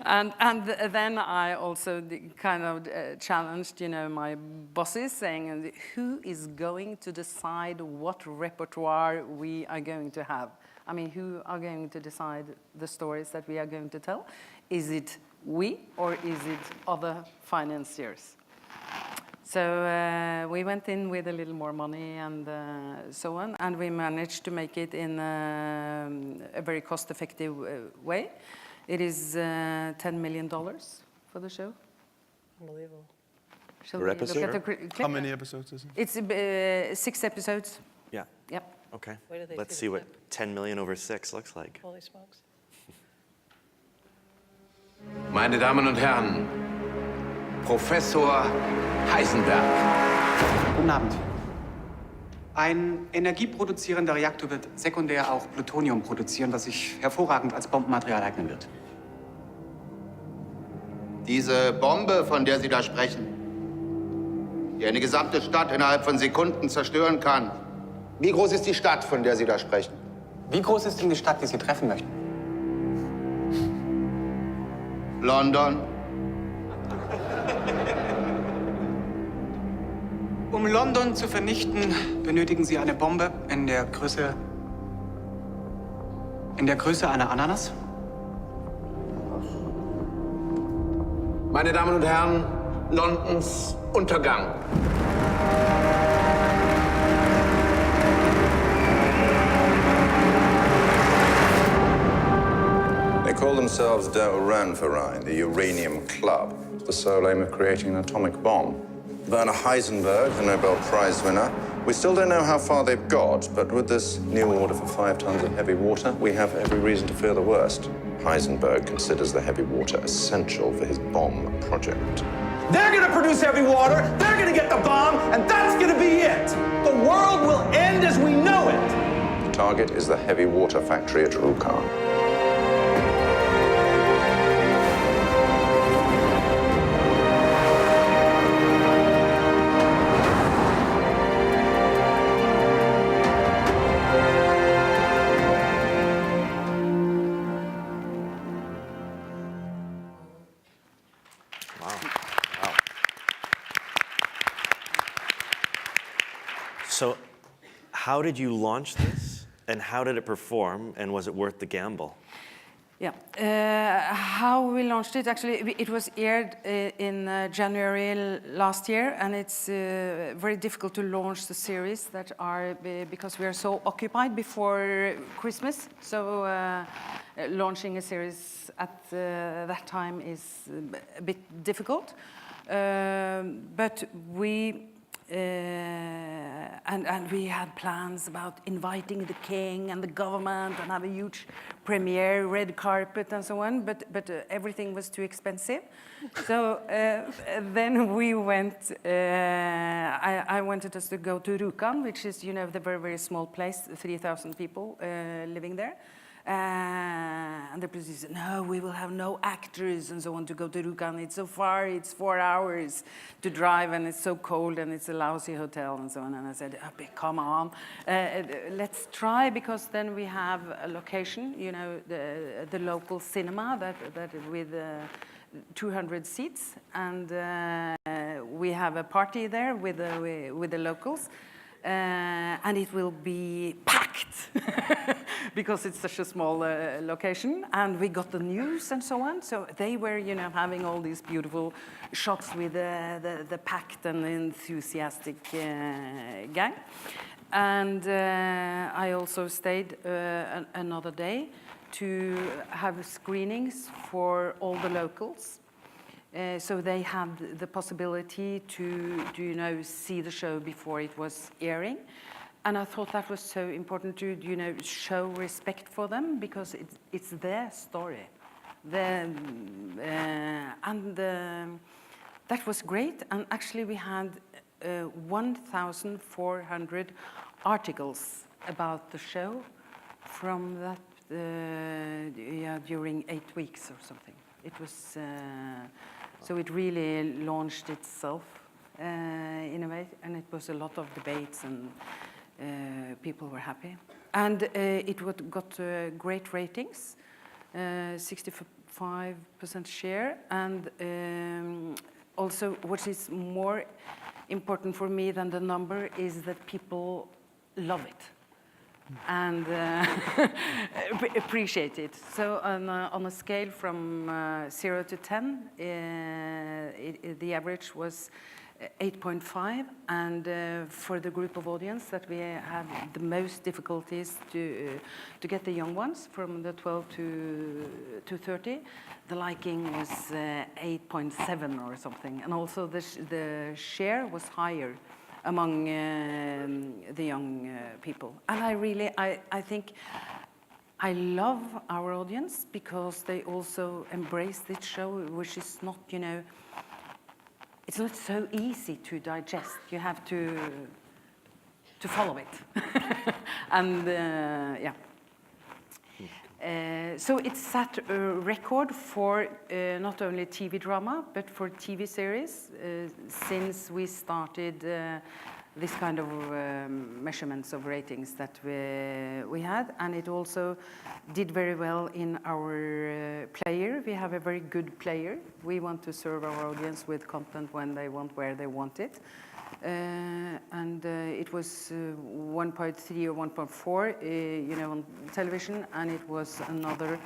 And then I also kind of challenged, my bosses, saying, who is going to decide what repertoire we are going to have? I mean, who are going to decide the stories that we are going to tell? Is it we, or is it other financiers? So we went in with a little more money and so on, and we managed to make it in a very cost-effective way. It is $10 million for the show. Unbelievable. Shall Per we look episode? at the clip? How many episodes is it? It's 6 episodes. Yeah. Yep. Okay. Wait till they Let's see see the what clip. 10 million over 6 looks like. Holy smokes. Meine Damen und Herren, Professor Heisenberg. Guten Abend. Ein energieproduzierender Reaktor wird sekundär auch Plutonium produzieren, was sich hervorragend als Bombenmaterial eignen wird. Diese Bombe, von der Sie da sprechen, die eine gesamte Stadt innerhalb von Sekunden zerstören kann. Wie groß ist die Stadt, von der Sie da sprechen? Wie groß ist denn die Stadt, die Sie treffen möchten? London. Um London zu vernichten, benötigen Sie eine Bombe in der Größe einer Ananas? Meine Damen und Herren, Londons Untergang. They call themselves Der Uranverein, the Uranium Club. The sole aim of creating an atomic bomb. Werner Heisenberg, the Nobel Prize winner. We still don't know how far they've got, but with this new order for 5 tons of heavy water, we have every reason to fear the worst. Heisenberg considers the heavy water essential for his bomb project. They're gonna produce heavy water, they're gonna get the bomb, and that's gonna be it! The world will end as we know it! The target is the heavy water factory at Rønning. So how did you launch this, and how did it perform, and was it worth the gamble? Yeah, how we launched it, actually, it was aired in January last year, and it's very difficult to launch the series that are, because we are so occupied before Christmas, so launching a series at that time is a bit difficult. But we and we had plans about inviting the king and the government and have a huge premiere, red carpet and so on, but everything was too expensive. So then we went, I wanted us to go to Rønning, which is, you know, the very, very small place, 3,000 people living there. And the producer said, no, we will have no actors and so on to go to Rønning. It's so far, it's 4 hours to drive, and it's so cold, and it's a lousy hotel and so on. And I said, oh, come on, let's try, because then we have a location, you know, the local cinema that with 200 seats, and we have a party there with the locals. And it will be packed because it's such a small location, and we got the news and so on. So they were, you know, having all these beautiful shots with the packed and enthusiastic gang. And I also stayed another day to have screenings for all the locals. So they had the possibility to you know, see the show before it was airing. And I thought that was so important to, you know, show respect for them, because it's their story. That was great. And actually we had 1,400 articles about the show from that, during 8 weeks or something. It was, so it really launched itself in a way, and it was a lot of debates, and people were happy. And it got great ratings, 65% share, and also what is more important for me than the number is that people love it and appreciate it. So on a scale from 0 to 10, the average was 8.5, and for the group of audience that we have the most difficulties to get the young ones from the 12 to 30, the liking was 8.7 or something, and also the share was higher among the young people. And I think I love our audience because they also embrace this show, which is not, you know, it's not so easy to digest. You have to follow it. And yeah. So it set a record for not only TV drama, but for TV series since we started this kind of measurements of ratings that we had. And it also did very well in our player. We have a very good player. We want to serve our audience with content when they want, where they want it. And it was 1.3 or 1.4, you know, on television, and it was another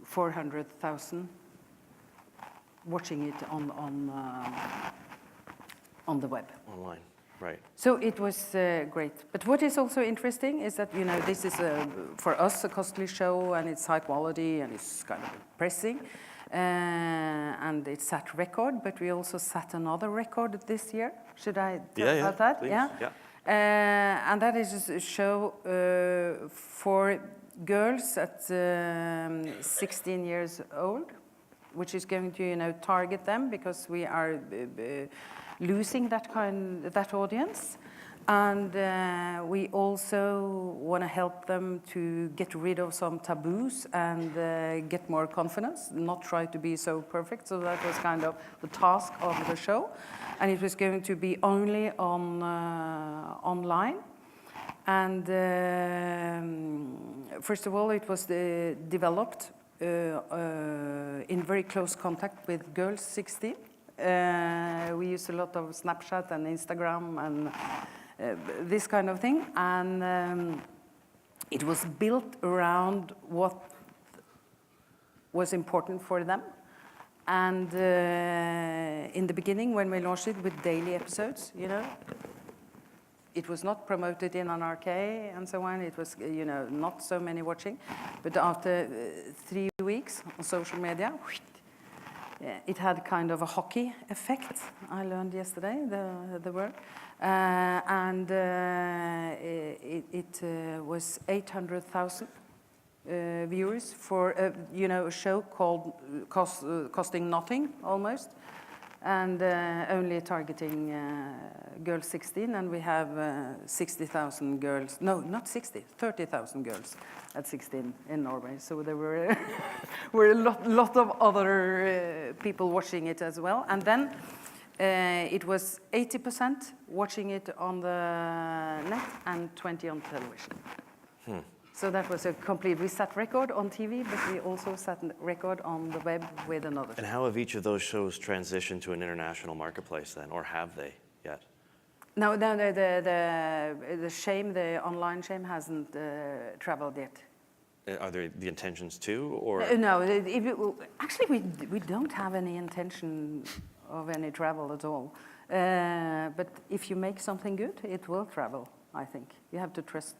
400,000 watching it on the web. Online, right. So it was great. But what is also interesting is that, you know, this is for us a costly show, and it's high quality, and it's kind of impressive. And it set record, but we also set another record this year. Should I tell about that? Please. Yeah. And that is a show for girls at 16 years old, which is going to, you know, target them, because we are losing that audience. And we also want to help them to get rid of some taboos and get more confidence, not try to be so perfect. So that was kind of the task of the show. And it was going to be only on online. And first of all, it was developed in very close contact with girls 16. We use a lot of Snapchat and Instagram and this kind of thing, and it was built around what was important for them. And in the beginning, when we launched it with daily episodes, you know, it was not promoted in NRK and so on. It was, you know, not so many watching. But after 3 weeks on social media, it had kind of a hockey effect. I learned yesterday the word. And it was 800,000 viewers for you know, a show called costing nothing almost, and only targeting girls 16, and we have 60,000 girls. No, not 60, 30,000 girls at 16 in Norway. So there were were a lot of other people watching it as well, and then. It was 80% watching it on the net and 20 on television. So that was a complete, we set record on TV, but we also set a record on the web with another. And how have each of those shows transitioned to an international marketplace then, or have they yet? No, the shame, the online shame hasn't traveled yet. Are there the intentions to, or? No, actually we don't have any intention of any travel at all. But if you make something good, it will travel, I think. You have to trust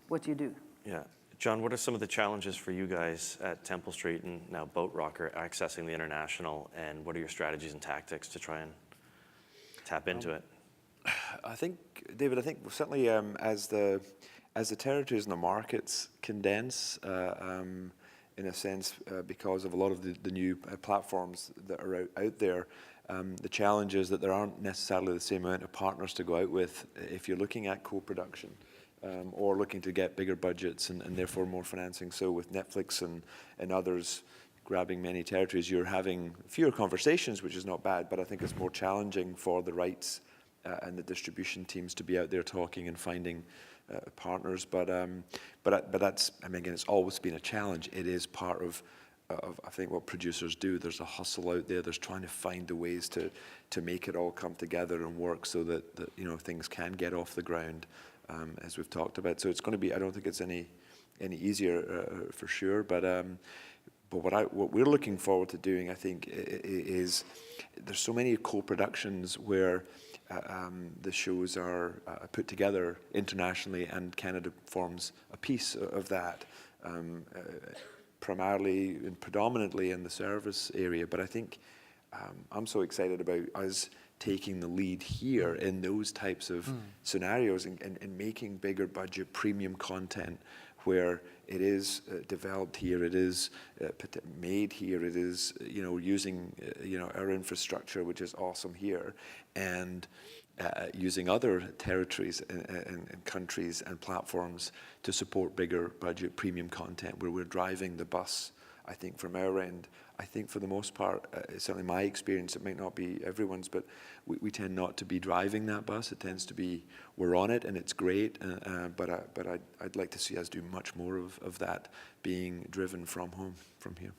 what you do. Yeah. John, what are some of the challenges for you guys at Temple Street and now Boat Rocker accessing the international, and what are your strategies and tactics to try and tap into it? I think, David, certainly as the territories and the markets condense, in a sense, because of a lot of the new platforms that are out there, the challenge is that there aren't necessarily the same amount of partners to go out with if you're looking at co-production or looking to get bigger budgets and therefore more financing. So with Netflix and others grabbing many territories, you're having fewer conversations, which is not bad, but I think it's more challenging for the rights and the distribution teams to be out there talking and finding partners. But that's, I mean, again, it's always been a challenge. It is part of I think what producers do. There's a hustle out there. There's trying to find the ways to make it all come together and work so that you know, things can get off the ground, as we've talked about. So it's going to be, I don't think it's any easier for sure. But what we're looking forward to doing, I think, is there's so many co-productions where the shows are put together internationally, and Canada forms a piece of that. Primarily and predominantly in the service area, but I think I'm so excited about us taking the lead here in those types of scenarios and making bigger budget premium content where it is developed here, it is made here, it is, you know, using our infrastructure, which is awesome here, and using other territories and countries and platforms to support bigger budget premium content where we're driving the bus, I think, from our end. I think for the most part, certainly my experience, it might not be everyone's, but we tend not to be driving that bus. It tends to be, we're on it and it's great, but I'd like to see us do much more of that being driven from home, from here.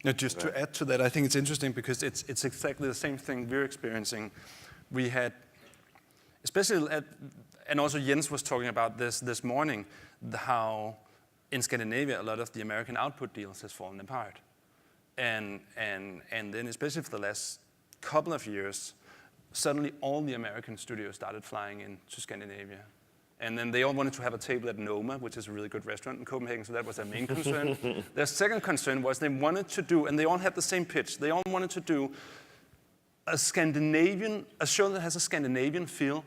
Now, just to add to that, I think it's interesting because it's exactly the same thing we're experiencing. We had, especially and also Jens was talking about this morning, how in Scandinavia a lot of the American output deals has fallen apart, and then especially for the last couple of years, suddenly all the American studios started flying into Scandinavia. And then they all wanted to have a table at Noma, which is a really good restaurant in Copenhagen, so that was their main concern. Their second concern was they wanted to do, and they all had the same pitch, they all wanted to do a show that has a Scandinavian feel,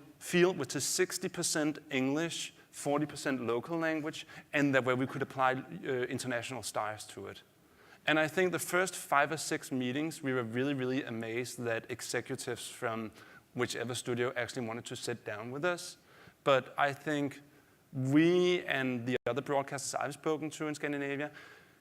which is 60% English, 40% local language, and that where we could apply international stars to it. And I think the first 5 or 6 meetings, we were really, really amazed that executives from whichever studio actually wanted to sit down with us. But I think we and the other broadcasters I've spoken to in Scandinavia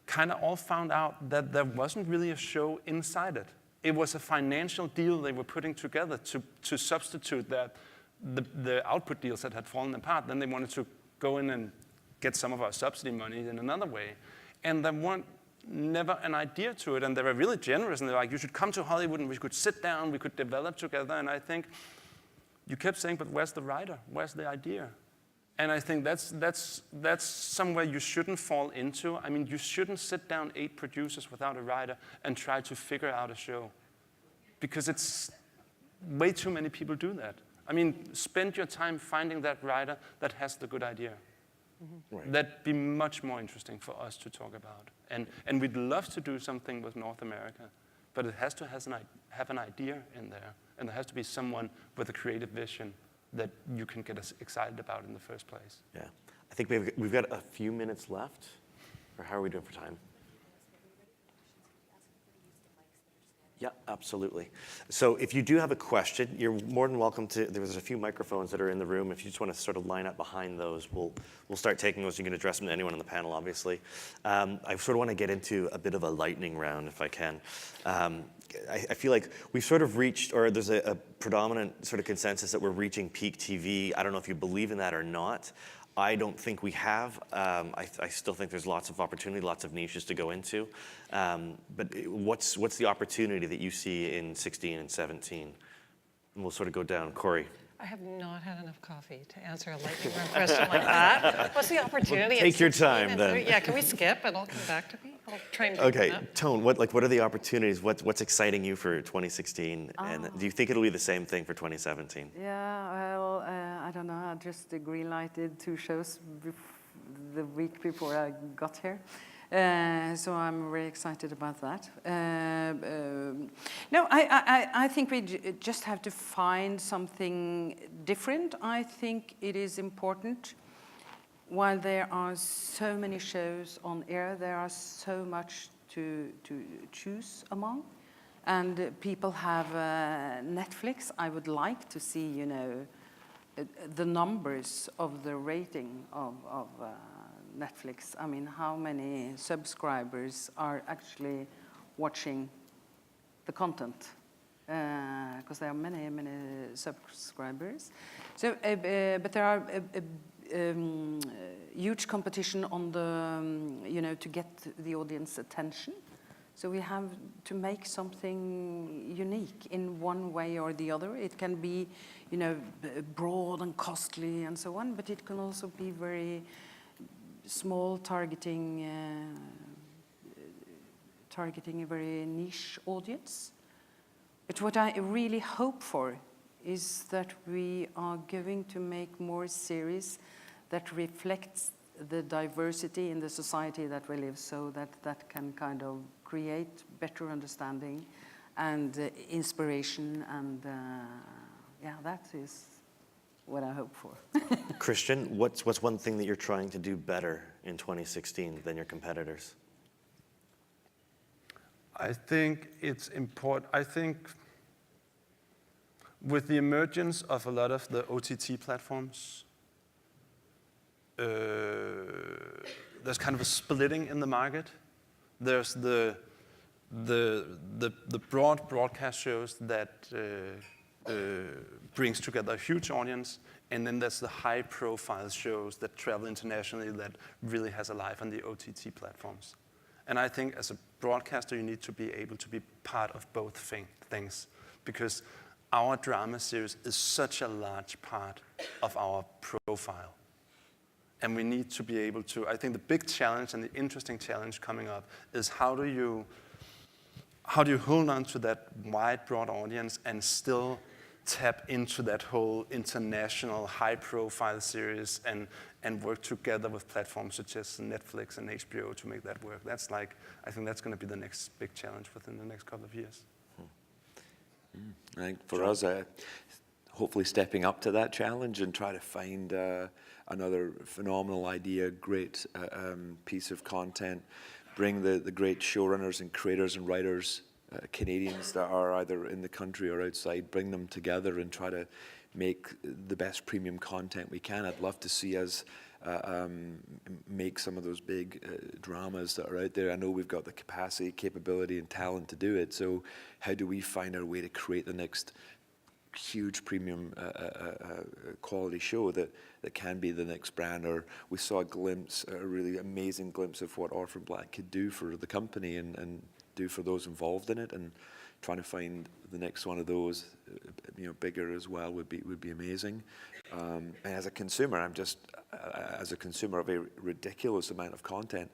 kind of all found out that there wasn't really a show inside it. It was a financial deal they were putting together to substitute that the output deals that had fallen apart. Then they wanted to go in and get some of our subsidy money in another way. And there weren't never an idea to it. And they were really generous. And they're like, you should come to Hollywood and we could sit down, we could develop together. And I think you kept saying, but where's the writer? Where's the idea? And I think that's somewhere you shouldn't fall into. I mean, you shouldn't sit down 8 producers without a writer and try to figure out a show, because it's way too many people do that. I mean, spend your time finding that writer that has the good idea. Right. That'd be much more interesting for us to talk about. And we'd love to do something with North America, but it has to have an idea in there, and there has to be someone with a creative vision that you can get us excited about in the first place. Yeah. I think we've got a few minutes left, or how are we doing for time? Yeah, absolutely. So if you do have a question, you're more than welcome to, there's a few microphones that are in the room. If you just want to sort of line up behind those, we'll start taking those. You can address them to anyone on the panel, obviously. I sort of want to get into a bit of a lightning round, if I can. I feel like we've sort of reached, or there's a predominant sort of consensus that we're reaching peak TV. I don't know if you believe in that or not. I don't think we have. I still think there's lots of opportunity, lots of niches to go into. But what's the opportunity that you see in 16 and 17? And we'll sort of go down. Corrie. I have not had enough coffee to answer a lightning round question like that. What's the opportunity? Well, take your time then. Yeah, can we skip and I'll come back to me? I'll try and do Okay, that. Tone, what are the opportunities? What's exciting you for 2016? And do you think it'll be the same thing for 2017? Yeah, well, I don't know. I just green-lighted 2 shows the week before I got here. So I'm very excited about that. No, I think we just have to find something different. I think it is important. While there are so many shows on air, there are so much to choose among. And people have Netflix. I would like to see, you know, the numbers of the rating of Netflix. I mean, how many subscribers are actually watching the content? Because there are many subscribers. So, but there are huge competition on the, you know, to get the audience attention. So we have to make something unique in one way or the other. It can be, you know, broad and costly and so on, but it can also be very small, targeting a very niche audience. But what I really hope for is that we are going to make more series that reflects the diversity in the society that we live, so that can kind of create better understanding and inspiration, and yeah, that is what I hope for. Christian, what's one thing that you're trying to do better in 2016 than your competitors? I think it's important. I think with the emergence of a lot of the OTT platforms, there's kind of a splitting in the market. There's the broad broadcast shows that brings together a huge audience, and then there's the high-profile shows that travel internationally that really has a life on the OTT platforms. And I think as a broadcaster, you need to be able to be part of both things, because our drama series is such a large part of our profile. And we need to be able to, I think the big challenge and the interesting challenge coming up is how do you hold on to that wide, broad audience and still tap into that whole international high-profile series and work together with platforms such as Netflix and HBO to make that work. That's like, I think that's going to be the next big challenge within the next couple of years. I think for us, hopefully stepping up to that challenge and try to find another phenomenal idea, great piece of content, bring the great showrunners and creators and writers, Canadians that are either in the country or outside, bring them together and try to make the best premium content we can. I'd love to see us make some of those big dramas that are out there. I know we've got the capacity, capability, and talent to do it. So how do we find our way to create the next huge premium quality show that can be the next brand. Or we saw a really amazing glimpse of what Orphan Black could do for the company and do for those involved in it, and trying to find the next one of those, bigger as well would be amazing. And as a consumer, as a consumer of a ridiculous amount of content,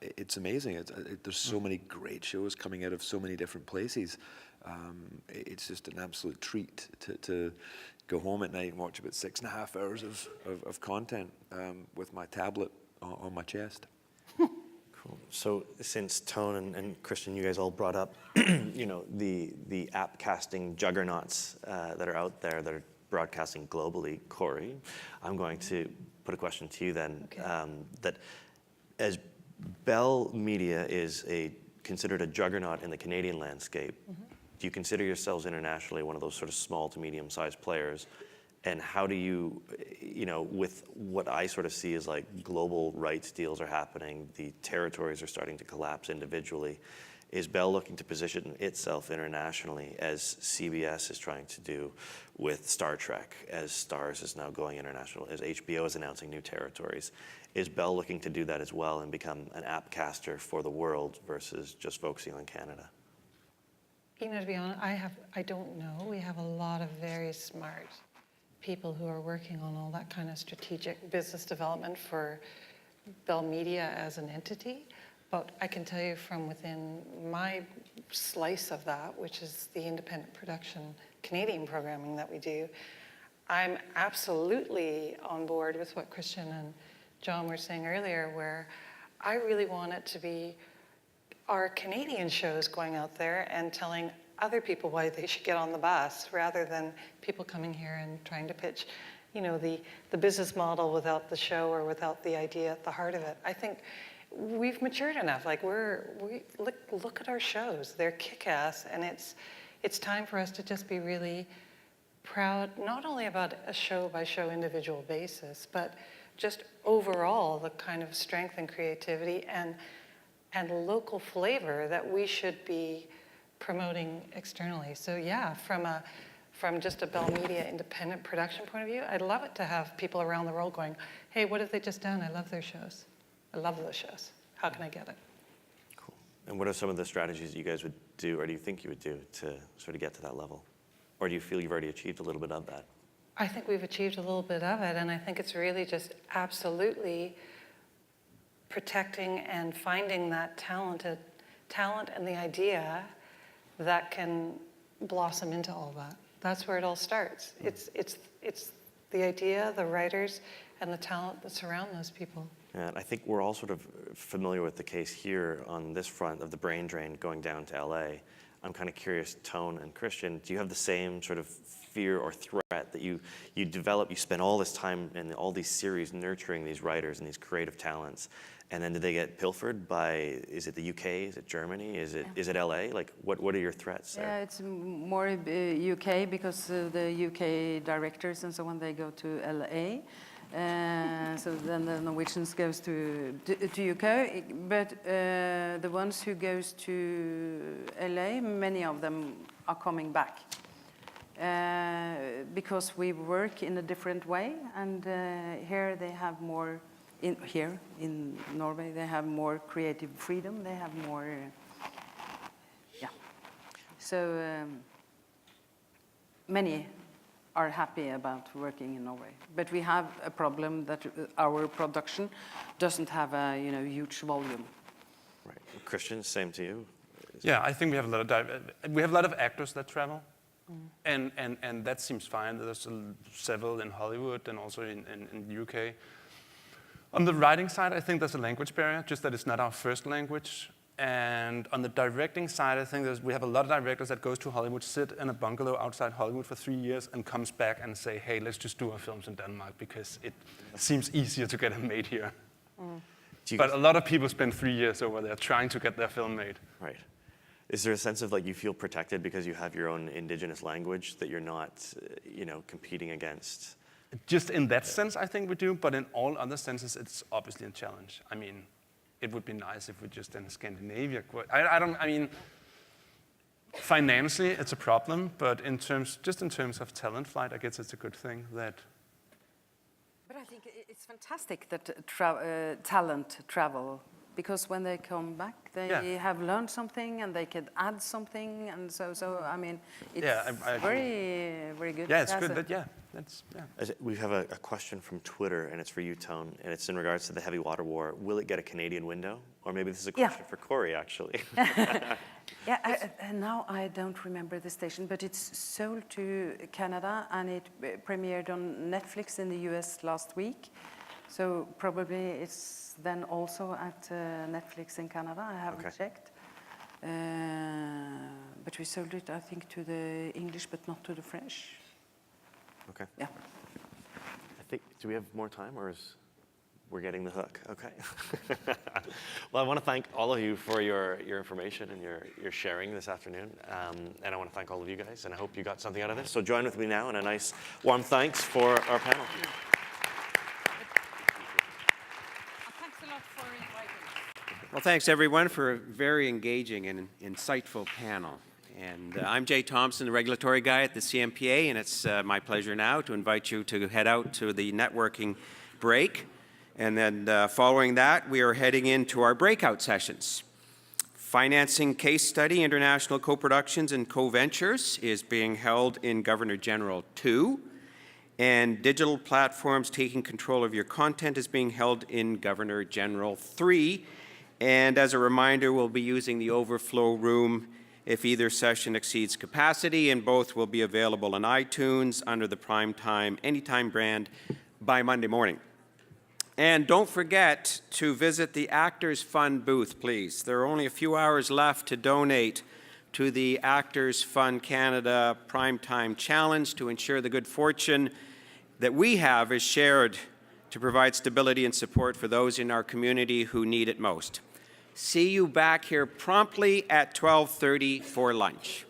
it's amazing. There's so many great shows coming out of so many different places. It's just an absolute treat to go home at night and watch about 6.5 hours of content with my tablet on my chest. Cool. So since Tone and Christian, you guys all brought up, the app casting juggernauts that are out there that are broadcasting globally, Corrie, I'm going to put a question to you then. Okay. That as Bell Media is considered a juggernaut in the Canadian landscape, do you consider yourselves internationally one of those sort of small to medium-sized players? And how do you, with what I sort of see as like global rights deals are happening, the territories are starting to collapse individually, is Bell looking to position itself internationally as CBS is trying to do with Star Trek, as Starz is now going international, as HBO is announcing new territories? Is Bell looking to do that as well and become an app caster for the world versus just focusing on Canada? To be honest, I don't know. We have a lot of very smart people who are working on all that kind of strategic business development for Bell Media as an entity. But I can tell you from within my slice of that, which is the independent production Canadian programming that we do, I'm absolutely on board with what Christian and John were saying earlier, where I really want it to be our Canadian shows going out there and telling other people why they should get on the bus, rather than people coming here and trying to pitch, the business model without the show or without the idea at the heart of it. I think we've matured enough. Like look at our shows; they're kick-ass, and it's time for us to just be really proud, not only about a show-by-show individual basis, but just overall the kind of strength and creativity and local flavor that we should be promoting externally. So yeah, from just a Bell Media independent production point of view, I'd love it to have people around the world going, hey, what have they just done? I love their shows. I love those shows. How can I get it? Cool. And what are some of the strategies you guys would do, or do you think you would do, to sort of get to that level? Or do you feel you've already achieved a little bit of that? I think we've achieved a little bit of it, and I think it's really just absolutely protecting and finding that talent and the idea that can blossom into all that. That's where it all starts. It's the idea, the writers, and the talent that surround those people. And I think we're all sort of familiar with the case here on this front of the brain drain going down to LA. I'm kind of curious, Tone and Christian, do you have the same sort of fear or threat that you develop, you spend all this time and all these series nurturing these writers and these creative talents, and then do they get pilfered by, is it the UK, is it Germany, is it LA? Like, what are your threats there? Yeah, it's more UK, because the UK directors and so on, they go to LA. So then the Norwegians goes to UK, but the ones who goes to LA, many of them are coming back because we work in a different way, and here they have more. Here in Norway, they have more creative freedom. They have more, So many are happy about working in Norway, but we have a problem that our production doesn't have a huge volume. Right, Christian, same to you. Yeah, I think we have a lot of actors that travel, and that seems fine. There's several in Hollywood and also in the UK. On the writing side, I think there's a language barrier, just that it's not our first language. And on the directing side, I think we have a lot of directors that goes to Hollywood, sit in a bungalow outside Hollywood for 3 years, and comes back and say, hey, let's just do our films in Denmark because it seems easier to get them made here. But a lot of people spend 3 years over there trying to get their film made. Right. Is there a sense of like you feel protected because you have your own indigenous language that you're not, competing against? Just in that sense, I think we do, but in all other senses, it's obviously a challenge. I mean, it would be nice if we just in Scandinavia. Financially, it's a problem, but just in terms of talent flight, I guess it's a good thing that. But I think it's fantastic that talent travel, because when they come back, they have learned something and they can add something, and so I mean, it's I very, very good. Yeah, it's good. That's. We have a question from Twitter, and it's for you, Tone, and it's in regards to the heavy water war. Will it get a Canadian window? Or maybe this is a question for Corrie, actually. Now I don't remember the station, but it's sold to Canada, and it premiered on Netflix in the US last week. So probably it's then also at Netflix in Canada. I haven't checked. But we sold it, I think, to the English, but not to the French. Okay. Yeah. I think, do we have more time, or is we're getting the hook? Okay. Well, I want to thank all of you for your information and your sharing this afternoon. And I want to thank all of you guys, and I hope you got something out of this. So join with me now in a nice warm thanks for our panel. Thanks a lot for inviting us. Well, thanks everyone for a very engaging and insightful panel. And I'm Jay Thompson, the regulatory guy at the CMPA, and it's my pleasure now to invite you to head out to the networking break. And then following that, we are heading into our breakout sessions. Financing Case Study, International Co-Productions and Co-Ventures is being held in Governor General 2. And Digital Platforms Taking Control of Your Content is being held in Governor General 3. And as a reminder, we'll be using the overflow room if either session exceeds capacity, and both will be available on iTunes under the Primetime Anytime brand by Monday morning. And don't forget to visit the Actors Fund booth, please. There are only a few hours left to donate to the Actors Fund Canada Primetime Challenge to ensure the good fortune that we have is shared to provide stability and support for those in our community who need it most. See you back here promptly at 12:30 for lunch.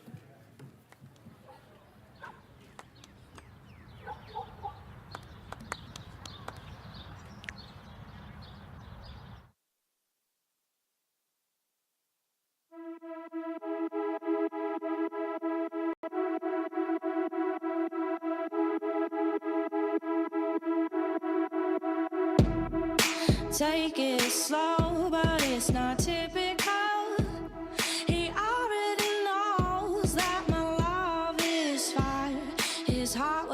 Take it slow, but it's not typical. He already knows that my love is fire. His heart